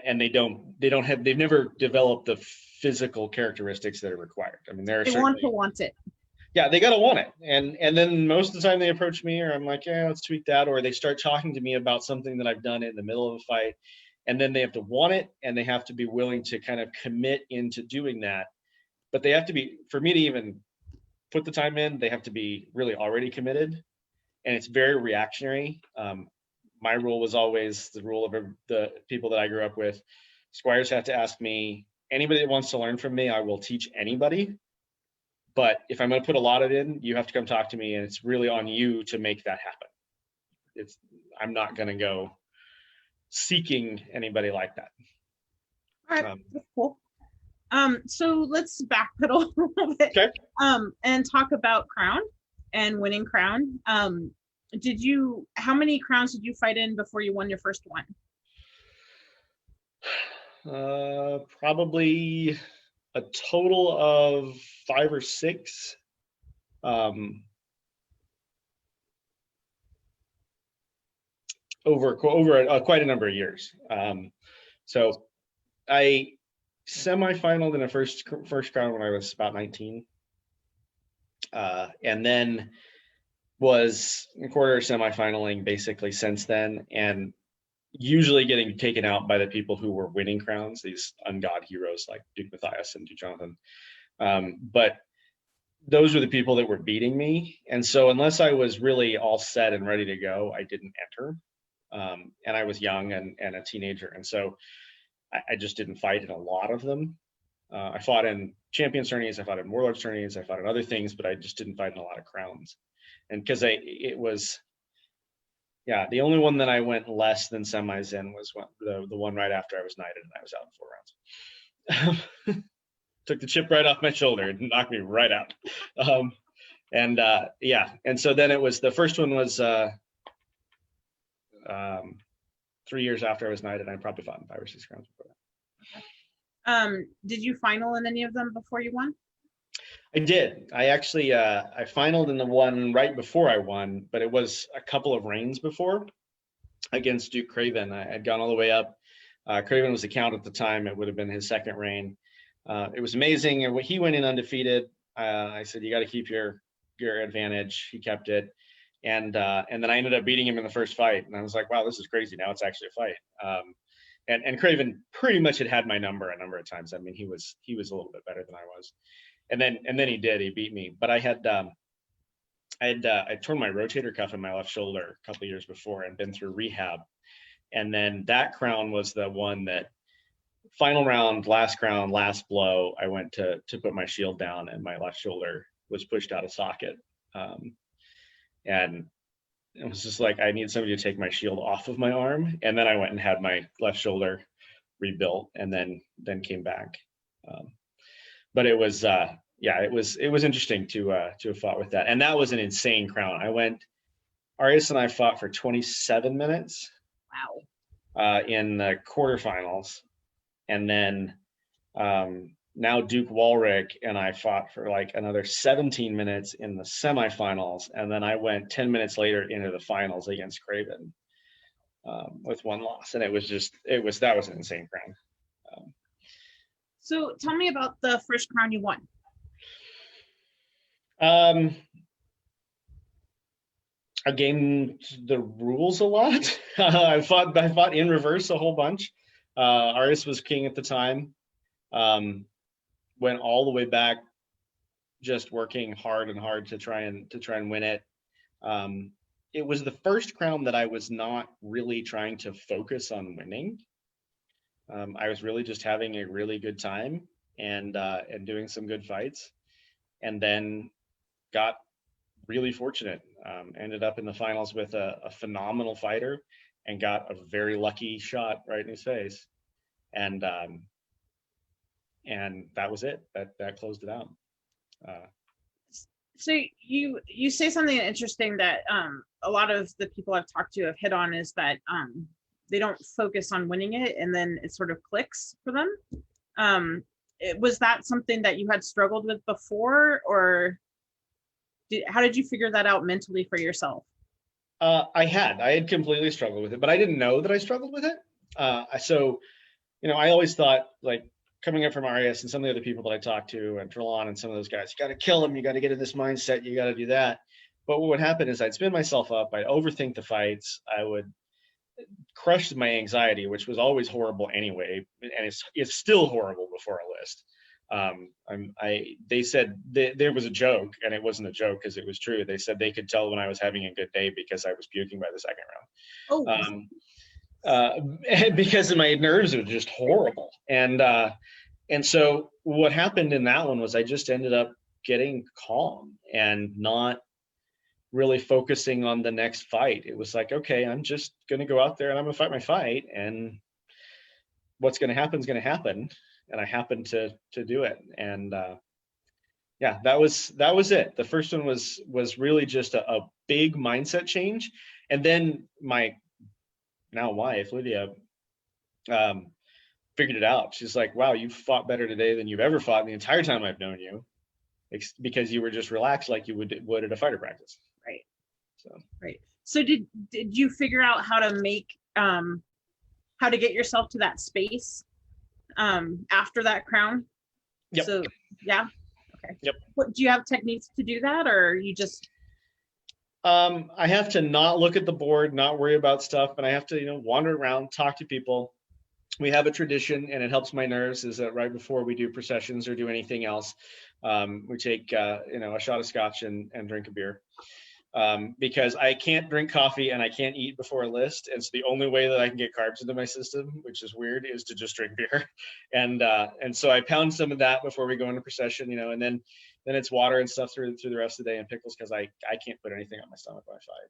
And they've never developed the physical characteristics that are required. I mean,
they want to want it.
Yeah, they gotta want it, and then most of the time they approach me, or I'm like, yeah, let's tweak that, or they start talking to me about something that I've done in the middle of a fight, and then they have to want it, and they have to be willing to kind of commit into doing that. But they have to be, for me to even put the time in, they have to be really already committed, and it's very reactionary. My rule was always the rule of the people that I grew up with. Squires have to ask me. Anybody that wants to learn from me, I will teach anybody. But if I'm going to put a lot of it in, you have to come talk to me, and it's really on you to make that happen. I'm not going to go seeking anybody like that.
All right, that's cool. So let's backpedal a little bit.
Okay.
And talk about Crown and winning Crown. How many crowns did you fight in before you won your first one?
Probably a total of 5 or 6. Over quite a number of years. So I semi-finaled in a first Crown when I was about 19, and then was in quarter semi-finaling basically since then, and usually getting taken out by the people who were winning crowns, these ungod heroes like Duke Matthias and Duke Jonathan. But those were the people that were beating me. And so unless I was really all set and ready to go, I didn't enter. And I was young and a teenager. And so I just didn't fight in a lot of them. I fought in Champions tourneys, I fought in Warlords tourneys, I fought in other things, but I just didn't fight in a lot of crowns. And because the only one that I went less than semis in was the one right after I was knighted, and I was out in 4 rounds. Took the chip right off my shoulder and knocked me right out. And so then it was, the first one was 3 years after I was knighted. I probably fought in 5 or 6 crowns before that.
Did you final in any of them before you won?
I did. I actually I finaled in the one right before I won, but it was a couple of reigns before against Duke Craven. I had gone all the way up. Craven was the count at the time. It would have been his second reign. It was amazing. And when he went in undefeated, I said, you got to keep your advantage. He kept it. And then I ended up beating him in the first fight. And I was like, wow, this is crazy. Now it's actually a fight. And Craven pretty much had my number a number of times. I mean, he was a little bit better than I was. And then he beat me. But I had torn my rotator cuff in my left shoulder a couple of years before and been through rehab. And then that crown was the one that final round, last crown, last blow, I went to put my shield down and my left shoulder was pushed out of socket. And it was just like, I need somebody to take my shield off of my arm. And then I went and had my left shoulder rebuilt and then came back. But it was, it was interesting to have fought with that. And that was an insane crown. Arias and I fought for 27 minutes.
Wow.
In the quarterfinals. And then now Duke Walrick and I fought for like another 17 minutes in the semifinals. And then I went 10 minutes later into the finals against Craven with one loss. And that was an insane crown.
So tell me about the first crown you won.
I gamed the rules a lot. I fought in reverse a whole bunch. Arias was king at the time. Went all the way back, just working hard to try and win it. It was the first crown that I was not really trying to focus on winning. I was really just having a really good time and doing some good fights, and then got really fortunate. Ended up in the finals with a phenomenal fighter and got a very lucky shot right in his face. And that was it. That closed it out.
So you say something interesting that a lot of the people I've talked to have hit on, is that they don't focus on winning it, and then it sort of clicks for them. Was that something that you had struggled with before, or how did you figure that out mentally for yourself?
I had completely struggled with it, but I didn't know that I struggled with it. So, I always thought, like, coming up from Arias and some of the other people that I talked to, and Trelon and some of those guys, you got to kill them, you got to get in this mindset, you got to do that. But what would happen is I'd spin myself up, I'd overthink the fights, I would crush my anxiety, which was always horrible anyway, and it's still horrible before a list. They said there was a joke, and it wasn't a joke because it was true. They said they could tell when I was having a good day because I was puking by the second round. Because of my nerves were just horrible. And so what happened in that one was I just ended up getting calm and not really focusing on the next fight. It was like, okay, I'm just going to go out there and I'm going to fight my fight, and what's going to happen is going to happen. And I happened to do it. And yeah, that was it. The first one was really just a big mindset change. And then my now wife, Lydia, figured it out. She's like, wow, you fought better today than you've ever fought in the entire time I've known you, because you were just relaxed like you would at a fighter practice.
Right.
So
right. So did you figure out how to make how to get yourself to that space after that crown?
Yep.
So yeah. Okay.
Yep.
What, do you have techniques to do that, or you just
I have to not look at the board, not worry about stuff, but I have to, wander around, talk to people. We have a tradition, and it helps my nerves, is that right before we do processions or do anything else, we take a shot of scotch and drink a beer. Because I can't drink coffee and I can't eat before a list. And so the only way that I can get carbs into my system, which is weird, is to just drink beer. And so I pound some of that before we go into procession, and then it's water and stuff through the rest of the day, and pickles, because I can't put anything on my stomach when I fight.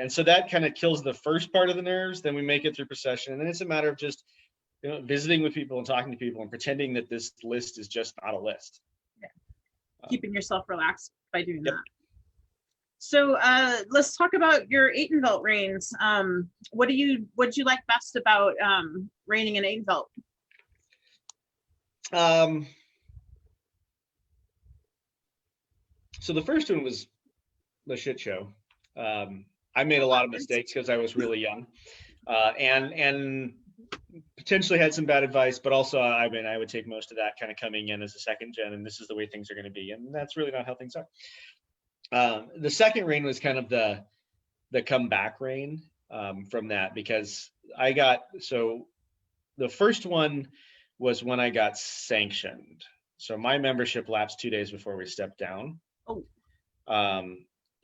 And so that kind of kills the first part of the nerves. Then we make it through procession, and then it's a matter of just visiting with people and talking to people and pretending that this list is just not a list.
Yeah. Keeping yourself relaxed by doing
Yep.
that. So let's talk about your Aytenvelt reigns. What did you like best about reigning in Aytenvelt?
So the first one was the shit show. I made a lot of mistakes because I was really young, and potentially had some bad advice, but also I would take most of that kind of coming in as a second gen, and this is the way things are going to be, and that's really not how things are. The second reign was kind of the comeback reign from that, because the first one was when I got sanctioned. So my membership lapsed 2 days before we stepped down.
Oh.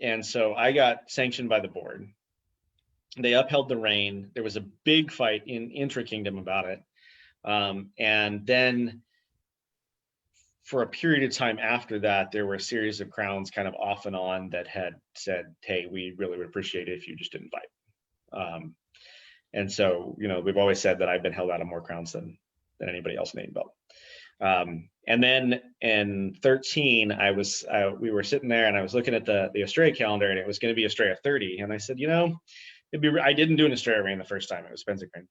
And so I got sanctioned by the board. They upheld the reign. There was a big fight in Intra-Kingdom about it. And then for a period of time after that, there were a series of crowns kind of off and on that had said, hey, we really would appreciate it if you just didn't fight. And so, we've always said that I've been held out of more crowns than anybody else in Aytenvelt. And then in 13, we were sitting there and I was looking at the Estrella calendar, and it was going to be Estrella 30. And I said, I didn't do an Estrella reign the first time. It was Spencer reign.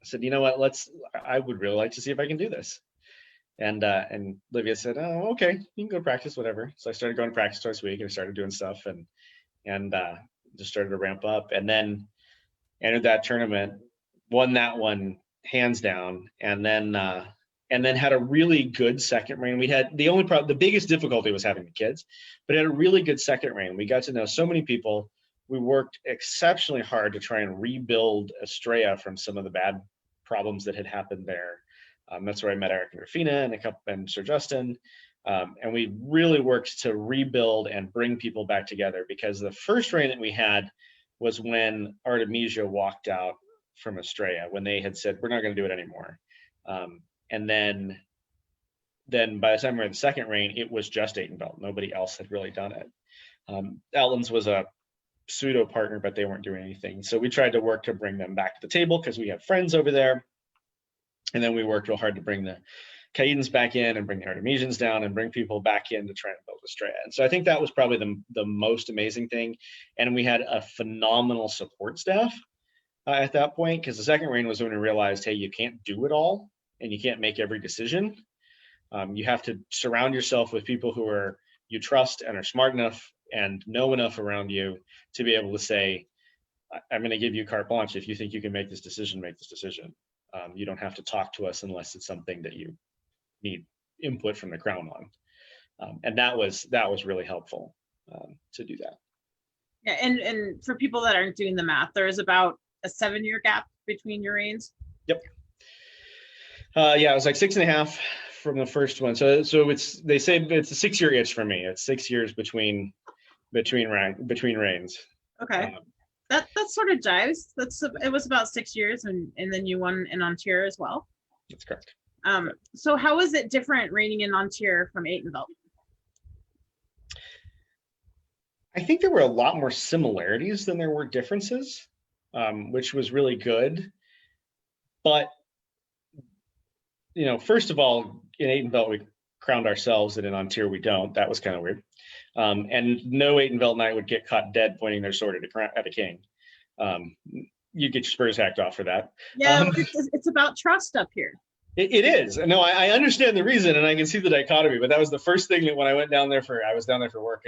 I said, you know what, I would really like to see if I can do this. And Livia said, oh, okay, you can go practice, whatever. So I started going to practice twice a week, and I started doing stuff and just started to ramp up, and then entered that tournament, won that one hands down, and then had a really good second reign. We had the biggest difficulty was having the kids, but had a really good second reign. We got to know so many people. We worked exceptionally hard to try and rebuild Estrella from some of the bad problems that had happened there. That's where I met Eric and Rafina and Sir Justin. And we really worked to rebuild and bring people back together, because the first reign that we had was when Artemisia walked out from Estrella, when they had said, we're not going to do it anymore. And then by the time we were in the second reign, it was just Aytenvelt. Nobody else had really done it. Outlands was a pseudo partner, but they weren't doing anything. So we tried to work to bring them back to the table, because we have friends over there. And then we worked real hard to bring the Caidins back in and bring the Artemisians down and bring people back in to try and build Estrella. And so I think that was probably the most amazing thing. And we had a phenomenal support staff at that point, because the second reign was when we realized, hey, you can't do it all and you can't make every decision. You have to surround yourself with people who you trust and are smart enough and know enough around you to be able to say, I'm going to give you carte blanche. If you think you can make this decision, make this decision. You don't have to talk to us unless it's something that you need input from the crown on. And that was really helpful to do that.
Yeah, and for people that aren't doing the math, there is about a 7-year gap between your reigns.
Yep. Yeah, it was like 6.5 from the first one. So they say it's a 6-year itch for me. It's 6 years between reigns.
Okay. That sort of jives. It was about 6 years, and then you won in Antir as well.
That's correct.
So how is it different reigning in Antir from Atenveldt?
I think there were a lot more similarities than there were differences, which was really good. But first of all, in Atenveldt we crowned ourselves, and in Antir we don't. That was kind of weird. And no Atenveldt knight would get caught dead pointing their sword at a king. You get your spurs hacked off for that.
Yeah, it's about trust up here.
It is. No, I understand the reason, and I can see the dichotomy. But that was the first thing that when I went down there I was down there for work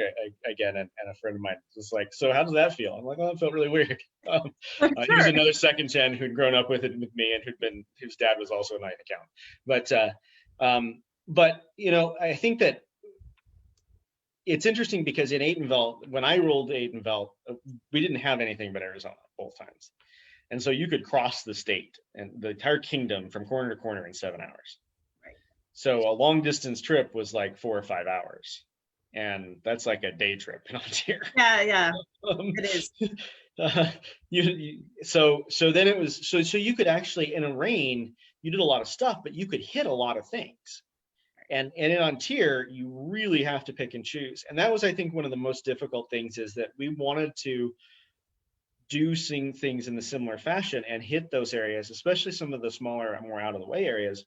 again, and a friend of mine was like, "So how does that feel?" I'm like, "Oh, it felt really weird."
Sure.
He was another second gen who'd grown up with me, and whose dad was also a knight account. But I think that it's interesting because in Atenveldt, when I ruled Atenveldt, we didn't have anything but Arizona both times. And so you could cross the state and the entire kingdom from corner to corner in 7 hours.
Right.
So a long distance trip was like 4 or 5 hours. And that's like a day trip in Antir.
Yeah. It
is. So then it was, so you could actually, in a reign, you did a lot of stuff, but you could hit a lot of things. And in Antir, you really have to pick and choose. And that was, I think, one of the most difficult things, is that we wanted to do things in the similar fashion and hit those areas, especially some of the smaller, more out of the way areas,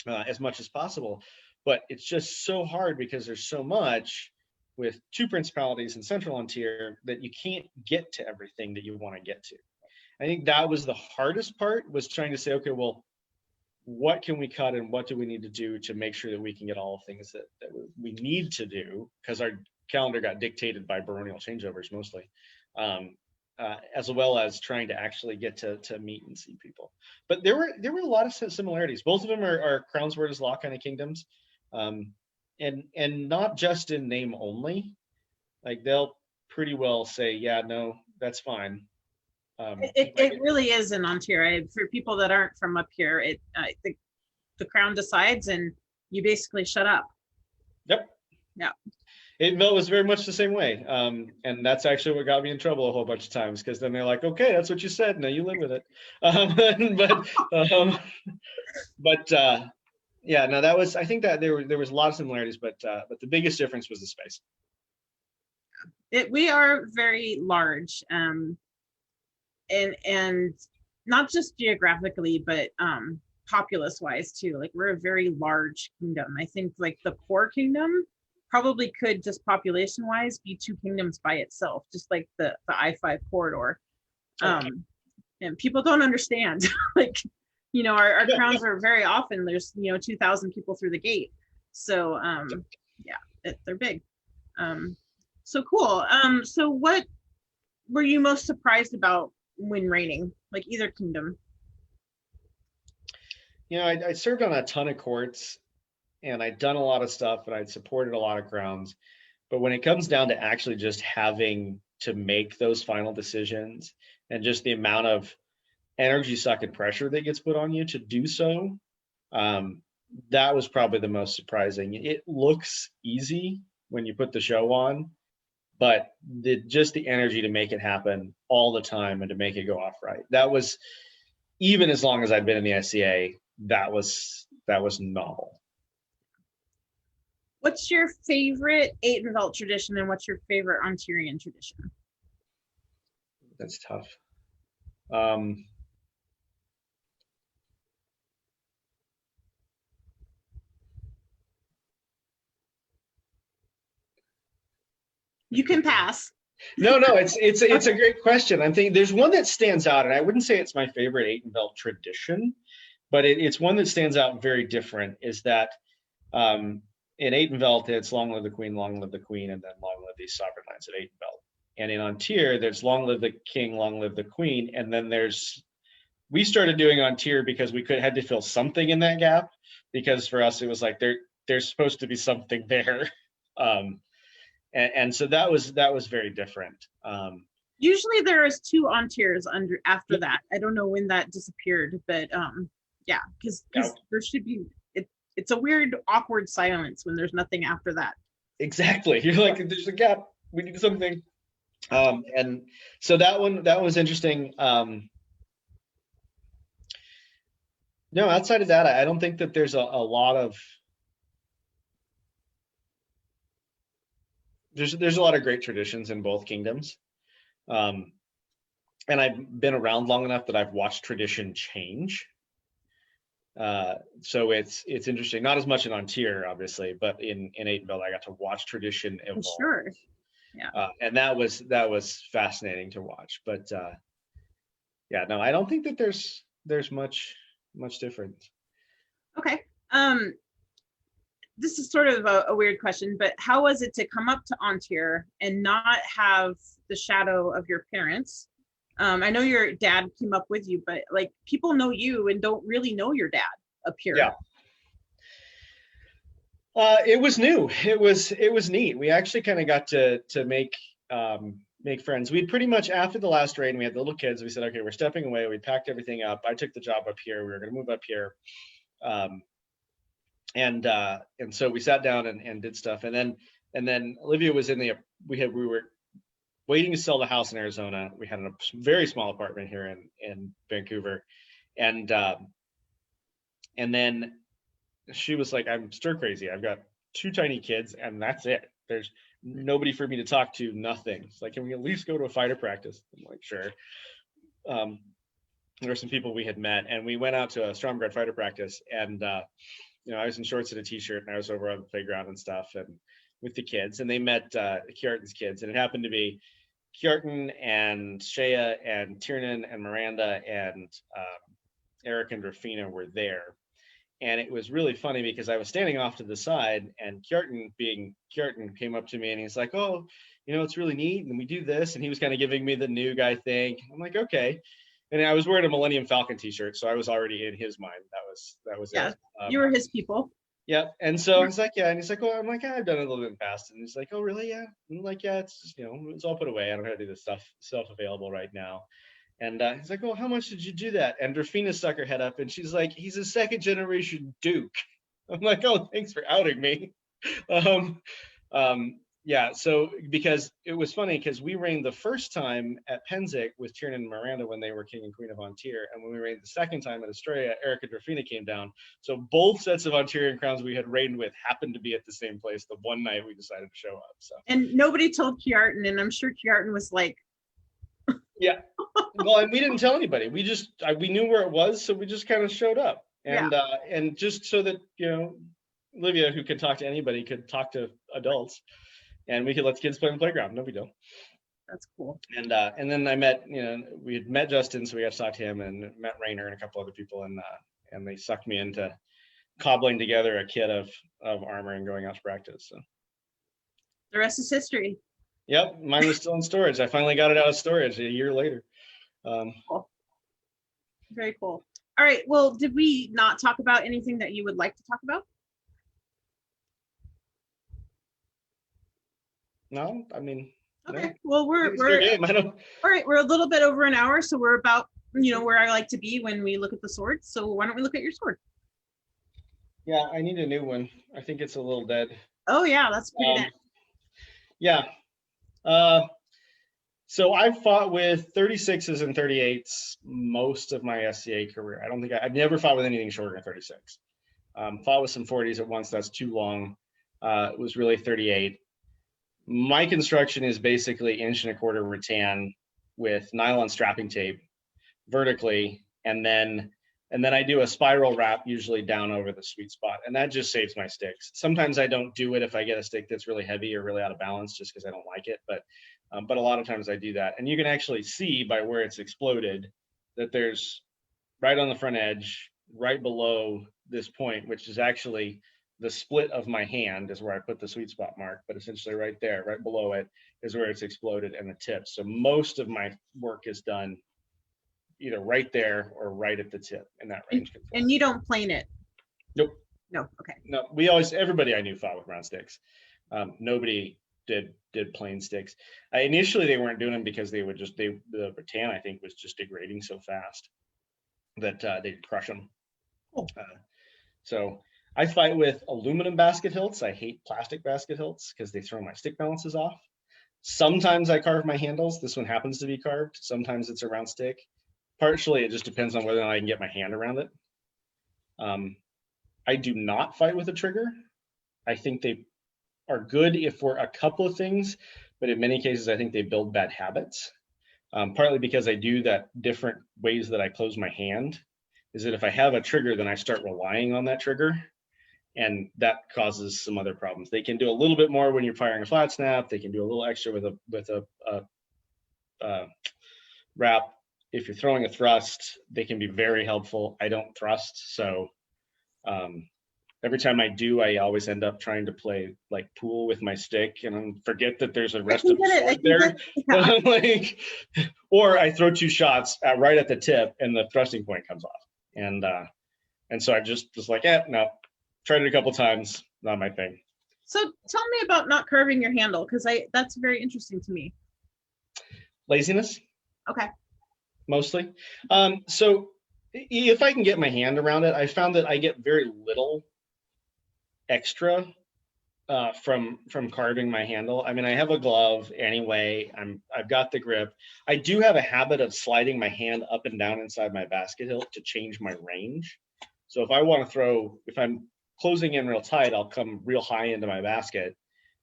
as much as possible. But it's just so hard because there's so much with 2 principalities in central Antir that you can't get to everything that you want to get to. I think that was the hardest part, was trying to say, okay, well, what can we cut and what do we need to do to make sure that we can get all the things that we need to do, because our calendar got dictated by baronial changeovers mostly. As well as trying to actually get to meet and see people. But there were a lot of similarities. Both of them are Crownsword is Law kind of kingdoms, and not just in name only. Like they'll pretty well say, yeah, no, that's fine.
It really is in Antir. For people that aren't from up here, the crown decides, and you basically shut up.
Yep.
Yeah.
Atenveldt was very much the same way, and that's actually what got me in trouble a whole bunch of times, because then they're like, "Okay, that's what you said. Now you live with it." Yeah, no, that was. I think that there was a lot of similarities, but the biggest difference was the space.
We are very large, and not just geographically, but populace wise too. Like we're a very large kingdom. I think like the core kingdom probably could, just population wise, be 2 kingdoms by itself, just like the I-5 corridor.
Okay.
And people don't understand. Like, our crowns are very often, there's 2,000 people through the gate. So yeah, they're big. So cool. So what were you most surprised about when reigning, like either kingdom?
I served on a ton of courts, and I'd done a lot of stuff, and I'd supported a lot of crowns. But when it comes down to actually just having to make those final decisions, and just the amount of energy suck and pressure that gets put on you to do so, that was probably the most surprising. It looks easy when you put the show on, but just the energy to make it happen all the time and to make it go off right. That was, even as long as I'd been in the SCA, that was novel.
What's your favorite Atenveldt tradition, and what's your favorite Antirian tradition?
That's tough.
You can pass.
No, it's a great question. I'm thinking there's one that stands out, and I wouldn't say it's my favorite Atenveldt tradition, but it's one that stands out very different. Is that in Atenveldt, it's long live the queen, and then long live these sovereign lines at Atenveldt. And in Antir, there's long live the king, long live the queen, and then there's we started doing on tier because we had to fill something in that gap, because for us it was like there's supposed to be something there. And so that was very different.
Usually there is 2 on tiers under after that. I don't know when that disappeared, but yeah, because there should be, it's a weird, awkward silence when there's nothing after that.
Exactly. You're like, there's a gap. We need something. And so that was interesting. No, outside of that, I don't think that there's a lot of there's a lot of great traditions in both kingdoms. And I've been around long enough that I've watched tradition change. So it's interesting, not as much in Ontir, obviously, but in Aytonville, I got to watch tradition evolve.
Sure. Yeah.
And that was fascinating to watch. But yeah, no, I don't think that there's much difference.
Okay. This is sort of a weird question, but how was it to come up to Ontir and not have the shadow of your parents? I know your dad came up with you, but like people know you and don't really know your dad up here.
Yeah. It was new. It was neat. We actually kind of got to make friends. We'd pretty much, after the last raid, we had the little kids. We said, okay, we're stepping away. We packed everything up. I took the job up here. We were going to move up here. And so we sat down and did stuff. And then Olivia was we were waiting to sell the house in Arizona. We had a very small apartment here in Vancouver. And then she was like, I'm stir crazy. I've got 2 tiny kids and that's it. There's nobody for me to talk to, nothing. It's like, can we at least go to a fighter practice? I'm like, sure. There were some people we had met, and we went out to a Stromgarde fighter practice, and I was in shorts and a t-shirt, and I was over on the playground and stuff, and with the kids, and they met Kjartan's kids, and it happened to be Kjartan and Shea and Tiernan and Miranda and Eric and Rafina were there. And it was really funny because I was standing off to the side, and Kjartan, being Kjartan, came up to me and he's like, oh, it's really neat, and we do this, and he was kind of giving me the new guy thing. I'm like, okay. And I was wearing a Millennium Falcon t-shirt, so I was already in his mind. That was
yeah,
it.
You were his people.
Yeah. And so I was like, yeah. And he's like, well, I'm like, I've done it a little bit in the past. And he's like, oh, really? Yeah. And I'm like, yeah, it's just, it's all put away. I don't have to do this stuff self-available right now. And he's like, well, how much did you do that? And Rafina stuck her head up and she's like, he's a 2nd generation Duke. I'm like, oh, thanks for outing me. Yeah, so because it was funny because we reigned the first time at Pennsic with Tiernan and Miranda when they were king and queen of Ontir, and when we reigned the second time at Estrella, Eric and Rafina came down. So both sets of Ontirian crowns we had reigned with happened to be at the same place the one night we decided to show up. So.
And nobody told Kjartan, and I'm sure Kjartan was like,
yeah. Well, and we didn't tell anybody. We knew where it was, so we just kind of showed up, and and just so that Olivia, who could talk to anybody, could talk to adults. And we could let the kids play on the playground. No big deal.
That's cool.
And then I met, we had met Justin, so we got to talk to him, and met Rainer and a couple other people, and they sucked me into cobbling together a kit of armor and going out to practice. So
the rest is history.
Yep, mine was still in storage. I finally got it out of storage a year later.
Cool. Very cool. All right. Well, did we not talk about anything that you would like to talk about?
No, I mean.
Okay.
No.
Well, we're all right. We're a little bit over an hour, so we're about where I like to be when we look at the sword. So why don't we look at your sword?
Yeah, I need a new one. I think it's a little dead.
Oh yeah, that's pretty dead.
Yeah. So I've fought with 36s and 38s most of my SCA career. I've never fought with anything shorter than 36. Fought with some 40s at once. That's too long. It was really 38. My construction is basically 1.25" rattan with nylon strapping tape vertically, and then I do a spiral wrap usually down over the sweet spot, and that just saves my sticks. Sometimes I don't do it if I get a stick that's really heavy or really out of balance, just because I don't like it. But a lot of times I do that, and you can actually see by where it's exploded that there's right on the front edge, right below this point, which is actually the split of my hand is where I put the sweet spot mark, but essentially right there, right below it is where it's exploded and the tip. So most of my work is done either right there or right at the tip in that range.
And you don't plane it?
Nope.
No. Okay.
No, everybody I knew fought with round sticks. Nobody did plain sticks. Initially, they weren't doing them because the rattan, I think, was just degrading so fast that they'd crush them.
Oh.
So I fight with aluminum basket hilts. I hate plastic basket hilts because they throw my stick balances off. Sometimes I carve my handles. This one happens to be carved. Sometimes it's a round stick. Partially, it just depends on whether or not I can get my hand around it. I do not fight with a trigger. I think they are good for a couple of things, but in many cases, I think they build bad habits. Partly because I do that different ways that I close my hand, is that if I have a trigger, then I start relying on that trigger, and that causes some other problems. They can do a little bit more when you're firing a flat snap. They can do a little extra with a wrap. If you're throwing a thrust, they can be very helpful. I don't thrust, so every time I do, I always end up trying to play like pool with my stick and forget that there's a rest of the sword there. Yeah. Like, or I throw two shots right at the tip and the thrusting point comes off. And so I just was like, no, tried it a couple times, not my thing.
So tell me about not curving your handle, because that's very interesting to me.
Laziness.
Okay. Mostly.
So if I can get my hand around it, I found that I get very little extra from carving my handle. I mean, I have a glove anyway. I've got the grip. I do have a habit of sliding my hand up and down inside my basket hilt to change my range. So if I want to throw, if I'm closing in real tight, I'll come real high into my basket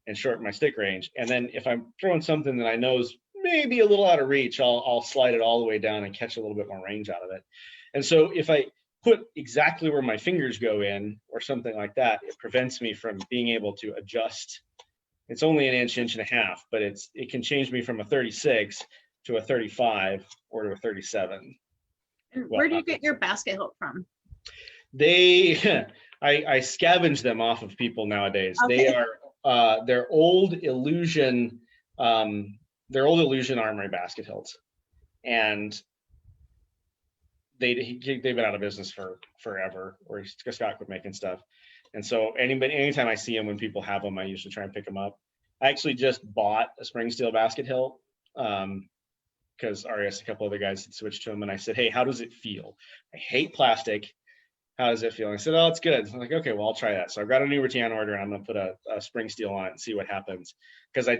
and shorten my stick range. And then if I'm throwing something that I know is maybe a little out of reach, I'll slide it all the way down and catch a little bit more range out of it. And so if I put exactly where my fingers go in or something like that, it prevents me from being able to adjust. It's only an inch and a half, but it can change me from a 36 to a 35 or to a 37.
And where do you get your basket hilt from?
I scavenge them off of people nowadays. Okay. They are they're old Illusion Armory basket hilts, and they've been out of business for forever, or Scott quit making stuff. And so anytime I see them, when people have them, I usually try and pick them up. I actually just bought a spring steel basket hilt because Arias, a couple other guys had switched to them, and I said, hey, how does it feel? I hate plastic. How does it feel? And I said, oh, it's good. I'm like, okay, well, I'll try that. So I've got a new rattan order, and I'm going to put a spring steel on it and see what happens. Because I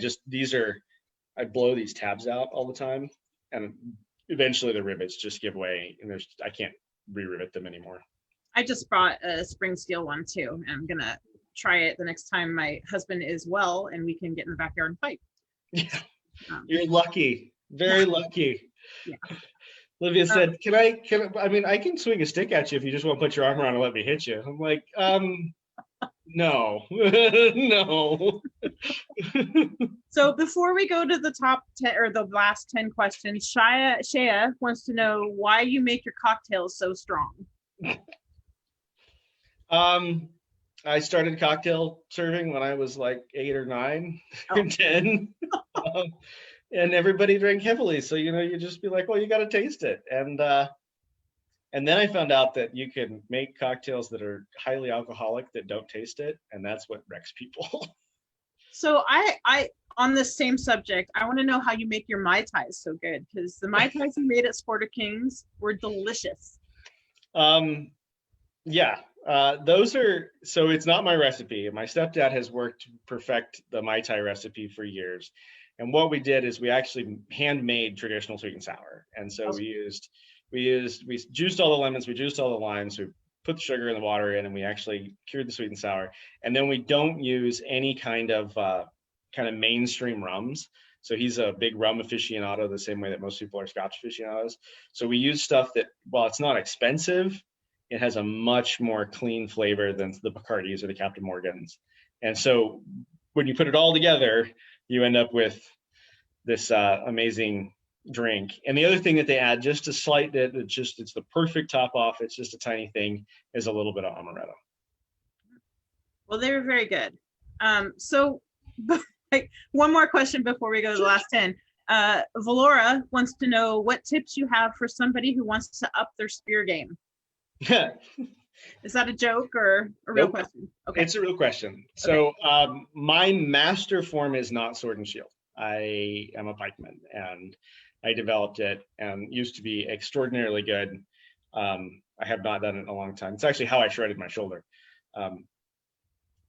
blow these tabs out all the time, and eventually the rivets just give way, and I can't re-rivet them anymore.
I just brought a spring steel one too, and I'm going to try it the next time my husband is well and we can get in the backyard and fight.
Yeah, you're lucky. Very lucky. Yeah. Olivia said, I mean, I can swing a stick at you if you just want to put your arm around and let me hit you. I'm like, no, no.
So before we go to the top 10 or the last 10 questions, Shaya wants to know why you make your cocktails so strong.
I started cocktail serving when I was like 8 or 9 or 10. And everybody drank heavily. So, you just be like, well, you got to taste it. And then I found out that you can make cocktails that are highly alcoholic that don't taste it. And that's what wrecks people. So
I on the same subject, I want to know how you make your Mai Tais so good, because the Mai Tais you made at Sport of Kings were delicious.
Yeah, so it's not my recipe. My stepdad has worked to perfect the Mai Tai recipe for years. And what we did is we actually handmade traditional sweet and sour. And so we juiced all the lemons, we juiced all the limes, we put the sugar and the water in, and we actually cured the sweet and sour. And then we don't use any kind of mainstream rums. So he's a big rum aficionado, the same way that most people are Scotch aficionados. So we use stuff that, while it's not expensive, it has a much more clean flavor than the Bacardis or the Captain Morgans. And so when you put it all together, you end up with this amazing drink. And the other thing that they add, just to slight it, it's the perfect top off, it's just a tiny thing, is a little bit of amaretto.
Well, they were very good. So one more question before we go to the last 10. Valora wants to know what tips you have for somebody who wants to up their spear game. Is that a joke or a real question?
Okay. It's a real question. So my master form is not sword and shield. I am a pikeman, and I developed it and used to be extraordinarily good. I have not done it in a long time. It's actually how I shredded my shoulder.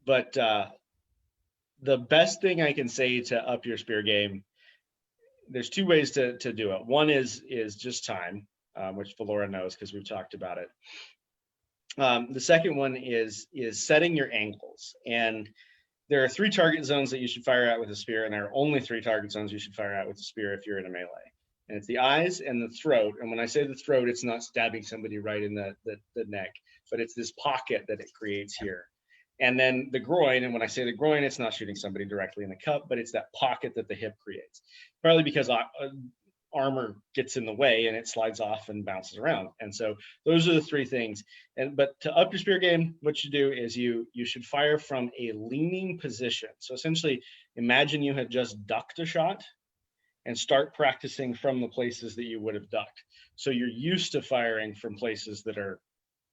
But the best thing I can say to up your spear game, there's two ways to do it. One is just time, which Valora knows because we've talked about it. The second one is setting your angles. And there are 3 target zones that you should fire at with a spear, and there are only 3 target zones you should fire at with a spear if you're in a melee. And it's the eyes and the throat. And when I say the throat, it's not stabbing somebody right in the neck, but it's this pocket that it creates here. And then the groin, and when I say the groin, it's not shooting somebody directly in the cup, but it's that pocket that the hip creates. Partly because armor gets in the way and it slides off and bounces around. And so those are the 3 things. But to up your spear game, what you do is you should fire from a leaning position. So essentially, imagine you had just ducked a shot and start practicing from the places that you would have ducked. So you're used to firing from places that are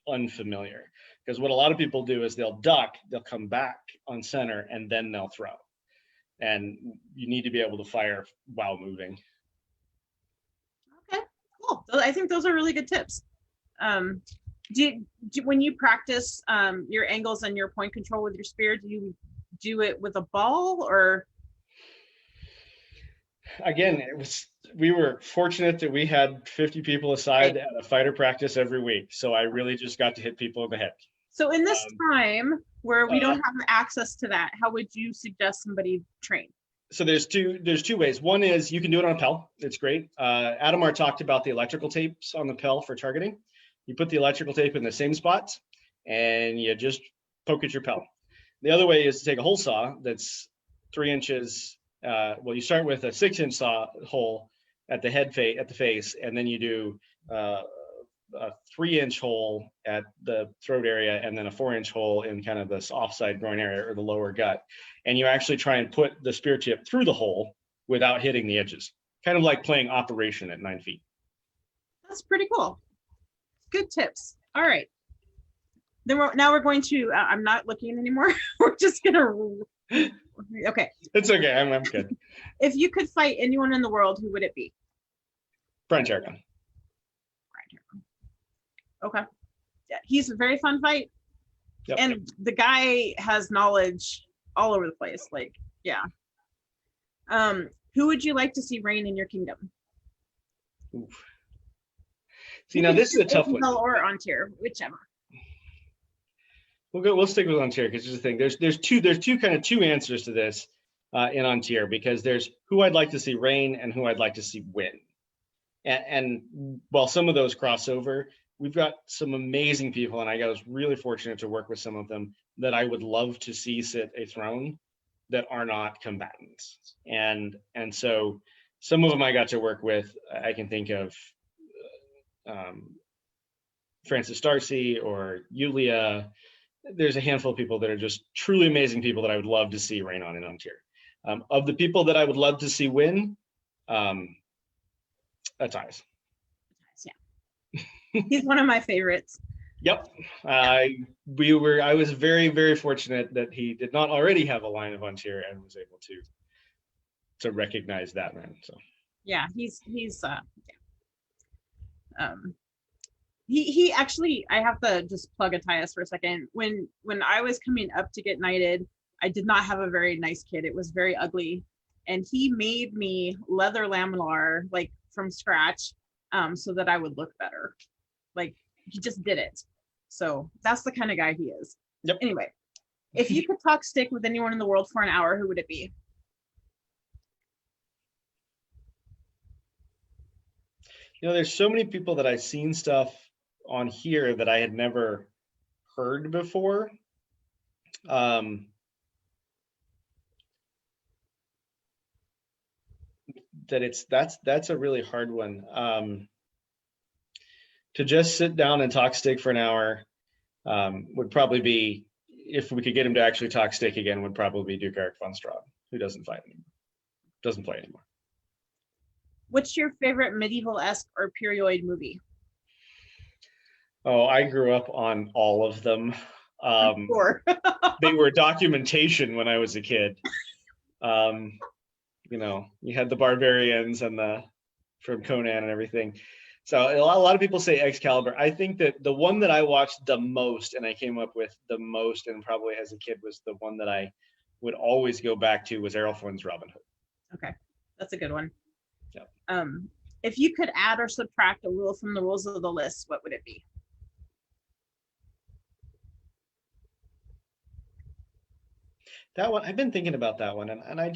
unfamiliar. Because what a lot of people do is they'll duck, they'll come back on center, and then they'll throw. And you need to be able to fire while moving.
Okay, cool. I think those are really good tips. When you practice your angles and your point control with your spear, do you do it with a ball or?
Again, we were fortunate that we had 50 people aside at a fighter practice every week. So I really just got to hit people in the head. So
in this time where we don't have access to that, how would you suggest somebody train?
So there's two ways. One is you can do it on a PEL. It's great. Adamar talked about the electrical tapes on the PEL for targeting. You put the electrical tape in the same spots and you just poke at your PEL. The other way is to take a hole saw that's 3 inches. Well, you start with a 6-inch saw hole at the at the face, and then you do a 3-inch hole at the throat area, and then a 4-inch hole in kind of this offside groin area or the lower gut. And you actually try and put the spear tip through the hole without hitting the edges, kind of like playing Operation at 9 feet.
That's pretty cool. Good tips. All right. Then now we're going to, I'm not looking anymore. We're just going to, okay.
It's okay. I'm good.
If you could fight anyone in the world, who would it be?
Brian Tarragon.
Okay. Yeah, he's a very fun fight.
Yep.
And the guy has knowledge all over the place. Like, yeah. Who would you like to see reign in your kingdom?
Oof. See, now this is a tough one.
Or Antir, whichever.
We'll stick with Antir because here's the thing. There's two answers to this in Antir, because there's who I'd like to see reign and who I'd like to see win. And while some of those cross over, we've got some amazing people, and I was really fortunate to work with some of them that I would love to see sit a throne that are not combatants. And so some of them I got to work with. I can think of Francis Darcy or Yulia. There's a handful of people that are just truly amazing people that I would love to see reign on in Antir. Of the people that I would love to see win, Atthias.
Yeah. He's one of my favorites.
Yep. I was very, very fortunate that he did not already have a line of Antir and was able to recognize that man. So
yeah, he's he actually, I have to just plug Atthias for a second. When I was coming up to get knighted, I did not have a very nice kit. It was very ugly. And he made me leather lamellar, like from scratch, so that I would look better. Like, he just did it. So that's the kind of guy he is.
Yep.
Anyway, if you could talk stick with anyone in the world for an hour, who would it be?
You know, there's so many people that I've seen stuff on here that I had never heard before. That's a really hard one. To just sit down and talk stick for an hour would probably be, if we could get him to actually talk stick again, would probably be Duke Eric von Straub, who doesn't fight anymore, doesn't play anymore.
What's your favorite medieval-esque or period movie?
Oh, I grew up on all of them.
Sure.
They were documentation when I was a kid. Um, you had the barbarians and the from Conan and everything. So a lot of people say Excalibur. I think that the one that I watched the most and I came up with the most and probably as a kid was the one that I would always go back to was Errol Flynn's Robin Hood.
Okay, that's a good one.
Yeah.
If you could add or subtract a rule from the rules of the list, what would it be?
That one, I've been thinking about that one, and I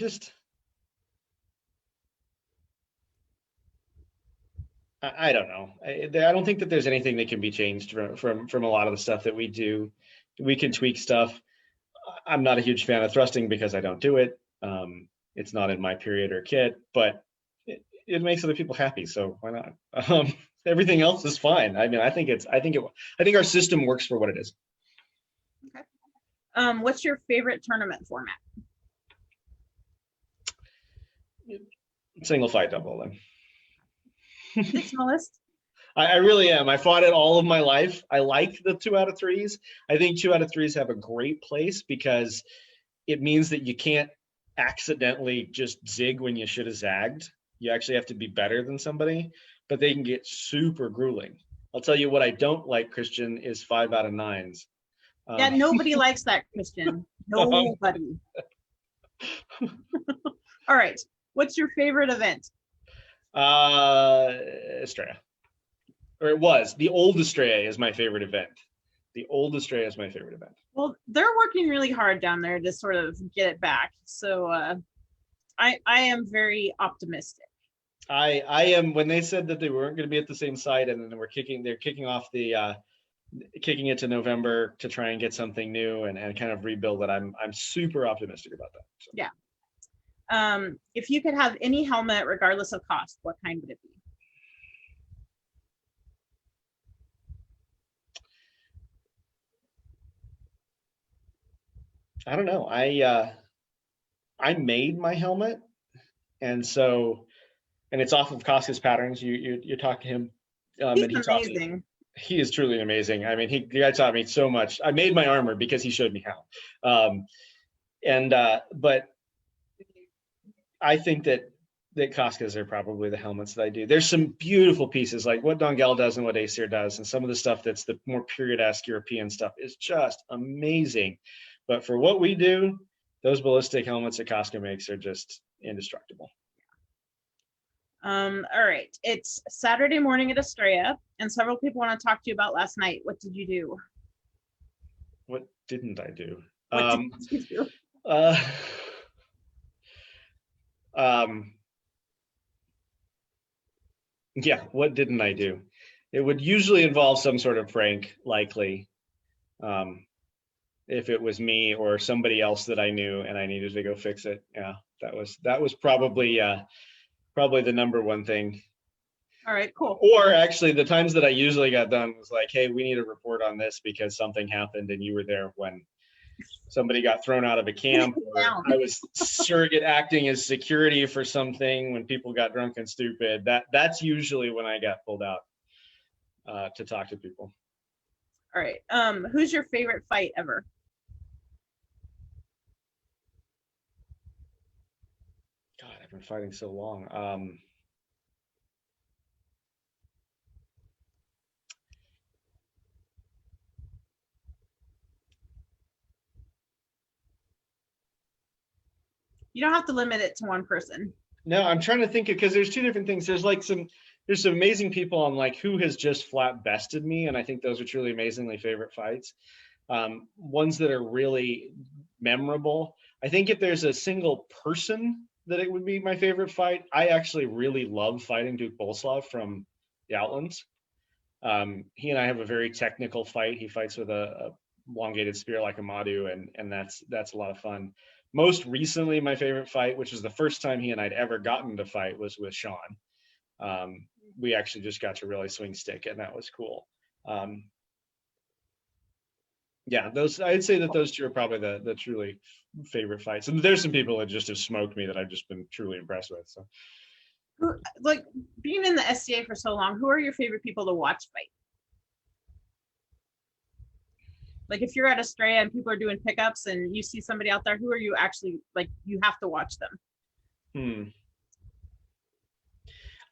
don't know. I don't think that there's anything that can be changed from a lot of the stuff that we do. We can tweak stuff. I'm not a huge fan of thrusting because I don't do it. It's not in my period or kit, but it makes other people happy, so why not? Everything else is fine. I mean, I think our system works for what it is.
Okay. What's your favorite tournament format?
Single fight double then.
Traditionalist.
I really am. I fought it all of my life. I like the 2 out of 3s. I think 2 out of 3s have a great place because it means that you can't accidentally just zig when you should have zagged. You actually have to be better than somebody, but they can get super grueling. I'll tell you what I don't like, Christian, is 5 out of 9s.
Yeah, nobody likes that, Christian. Nobody. All right. What's your favorite event?
Estrella. Or it was. The old Estrella is my favorite event. The old Estrella is my favorite event.
Well, they're working really hard down there to sort of get it back. So I am very optimistic.
I am. When they said that they weren't going to be at the same site and then they're kicking off kicking it to November to try and get something new and kind of rebuild it. I'm super optimistic about that. So.
Yeah. If you could have any helmet, regardless of cost, what kind would it be?
I don't know. I made my helmet, and it's off of Casca's patterns. You talk to him.
He's amazing.
He is truly amazing. I mean, the guy taught me so much. I made my armor because he showed me how. But I think that Cascas are probably the helmets that I do. There's some beautiful pieces like what Dongel does and what Aesir does, and some of the stuff that's the more period-esque European stuff is just amazing. But for what we do, those ballistic helmets that Casca makes are just indestructible.
All right. It's Saturday morning at Estrella, and several people want to talk to you about last night. What did you do?
What didn't I do?
What did you do?
Yeah, what didn't I do? It would usually involve some sort of prank, likely. If it was me or somebody else that I knew and I needed to go fix it. Yeah, that was probably the number one thing.
All right, cool.
Or actually the times that I usually got done was like, hey, we need a report on this because something happened and you were there when somebody got thrown out of a camp, or I was surrogate acting as security for something when people got drunk and stupid. That's usually when I got pulled out to talk to people.
All right. Who's your favorite fight ever?
God, I've been fighting so long.
You don't have to limit it to one person.
No, I'm trying to think because there's two different things. There's some amazing people on like who has just flat bested me, and I think those are truly amazingly favorite fights. Ones that are really memorable. I think if there's a single person that it would be my favorite fight, I actually really love fighting Duke Boleslav from the Outlands. He and I have a very technical fight. He fights with a elongated spear like a Madu, and that's a lot of fun. Most recently, my favorite fight, which was the first time he and I'd ever gotten to fight, was with Sean. We actually just got to really swing stick, and that was cool. Yeah, I'd say that those two are probably the truly favorite fights. And there's some people that just have smoked me that I've just been truly impressed with. So
Who, like being in the SCA for so long, who are your favorite people to watch fight? Like if you're at Estrella and people are doing pickups and you see somebody out there, who are you actually like you have to watch them?
Hmm.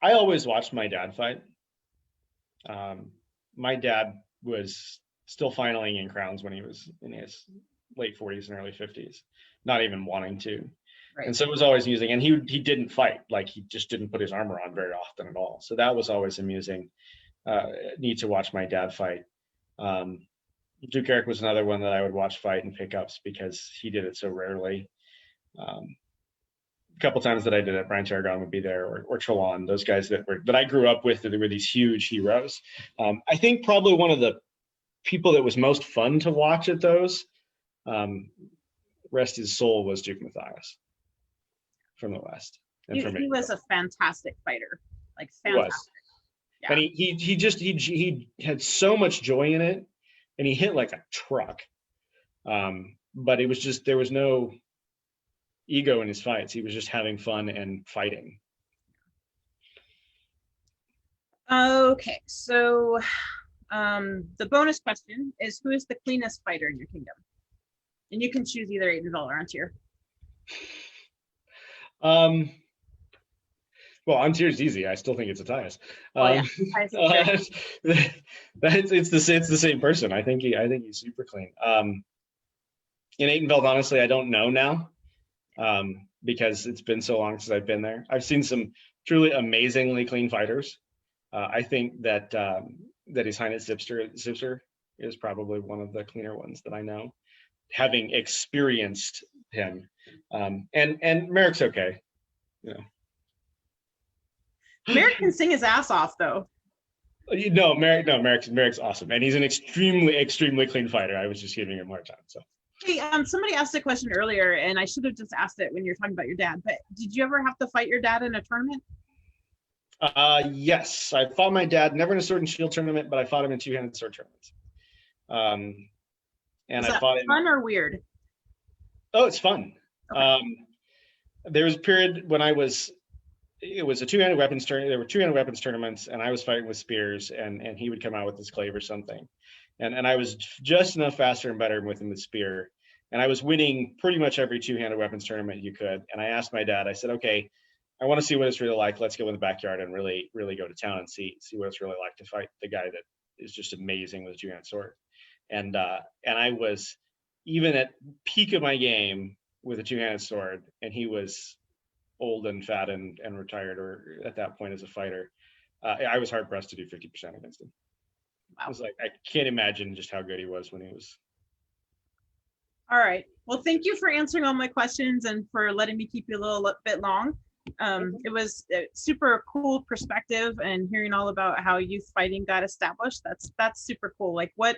I always watched my dad fight. My dad was still finaling in crowns when he was in his late 40s and early 50s, not even wanting to.
Right.
And so it was always amusing. And he didn't fight, like he just didn't put his armor on very often at all. So that was always amusing. Need to watch my dad fight. Duke Eric was another one that I would watch fight in pickups because he did it so rarely. A couple times that I did it, Brian Tarragon would be there, or Trelon, those guys that I grew up with, that were these huge heroes. I think probably one of the people that was most fun to watch at those, rest his soul, was Duke Matthias from the West. And
He was a fantastic fighter, like
He was.
fantastic. Yeah.
And he had so much joy in it, and he hit like a truck. But it was just, there was no ego in his fights. He was just having fun and fighting.
Okay, so the bonus question is, who is the cleanest fighter in your kingdom? And you can choose either Aiden or Antir.
Well, Antier's easy. I still think it's Matthias.
It's
the same person. I think he's super clean. In Aitenveld, honestly, I don't know now, because it's been so long since I've been there. I've seen some truly amazingly clean fighters. I think that His Highness Zipster is probably one of the cleaner ones that I know, having experienced him. And Merrick's okay, you know.
Merrick can sing his ass off, though.
No, Merrick's awesome, and he's an extremely clean fighter. I was just giving him more time. So,
hey, somebody asked a question earlier, and I should have just asked it when you were talking about your dad. But did you ever have to fight your dad in a tournament?
Yes, I fought my dad, never in a sword and shield tournament, but I fought him in two-handed sword tournaments. And
Was
I
that
fought him.
Fun or weird?
Oh, it's fun.
Okay.
There was a period when it was a two-handed weapons tournament. There were two-handed weapons tournaments, and I was fighting with spears, and he would come out with his glaive or something, and I was just enough faster and better with him with spear, and I was winning pretty much every two-handed weapons tournament you could. And I asked my dad, I said, okay, I want to see what it's really like. Let's go in the backyard and really go to town and see what it's really like to fight the guy that is just amazing with a two-handed sword. And I was even at peak of my game with a two-handed sword, and he was old and fat and retired, or at that point as a fighter. I was hard pressed to do 50% against him. Wow. I was like, I can't imagine just how good he was when he was.
All right. Well, thank you for answering all my questions and for letting me keep you a little bit long. It was a super cool perspective, and hearing all about how youth fighting got established. That's super cool. Like, what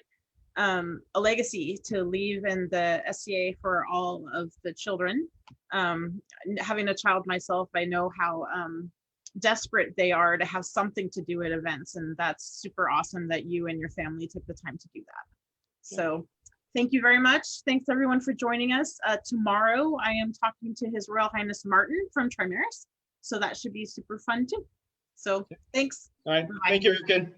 a legacy to leave in the SCA for all of the children. Having a child myself, I know how desperate they are to have something to do at events, and that's super awesome that you and your family took the time to do that. So thank you very much. Thanks everyone for joining us. Tomorrow I am talking to His Royal Highness Martin from Trimaris, so that should be super fun too. So thanks.
All right.
Bye.
Thank you, Rivkin.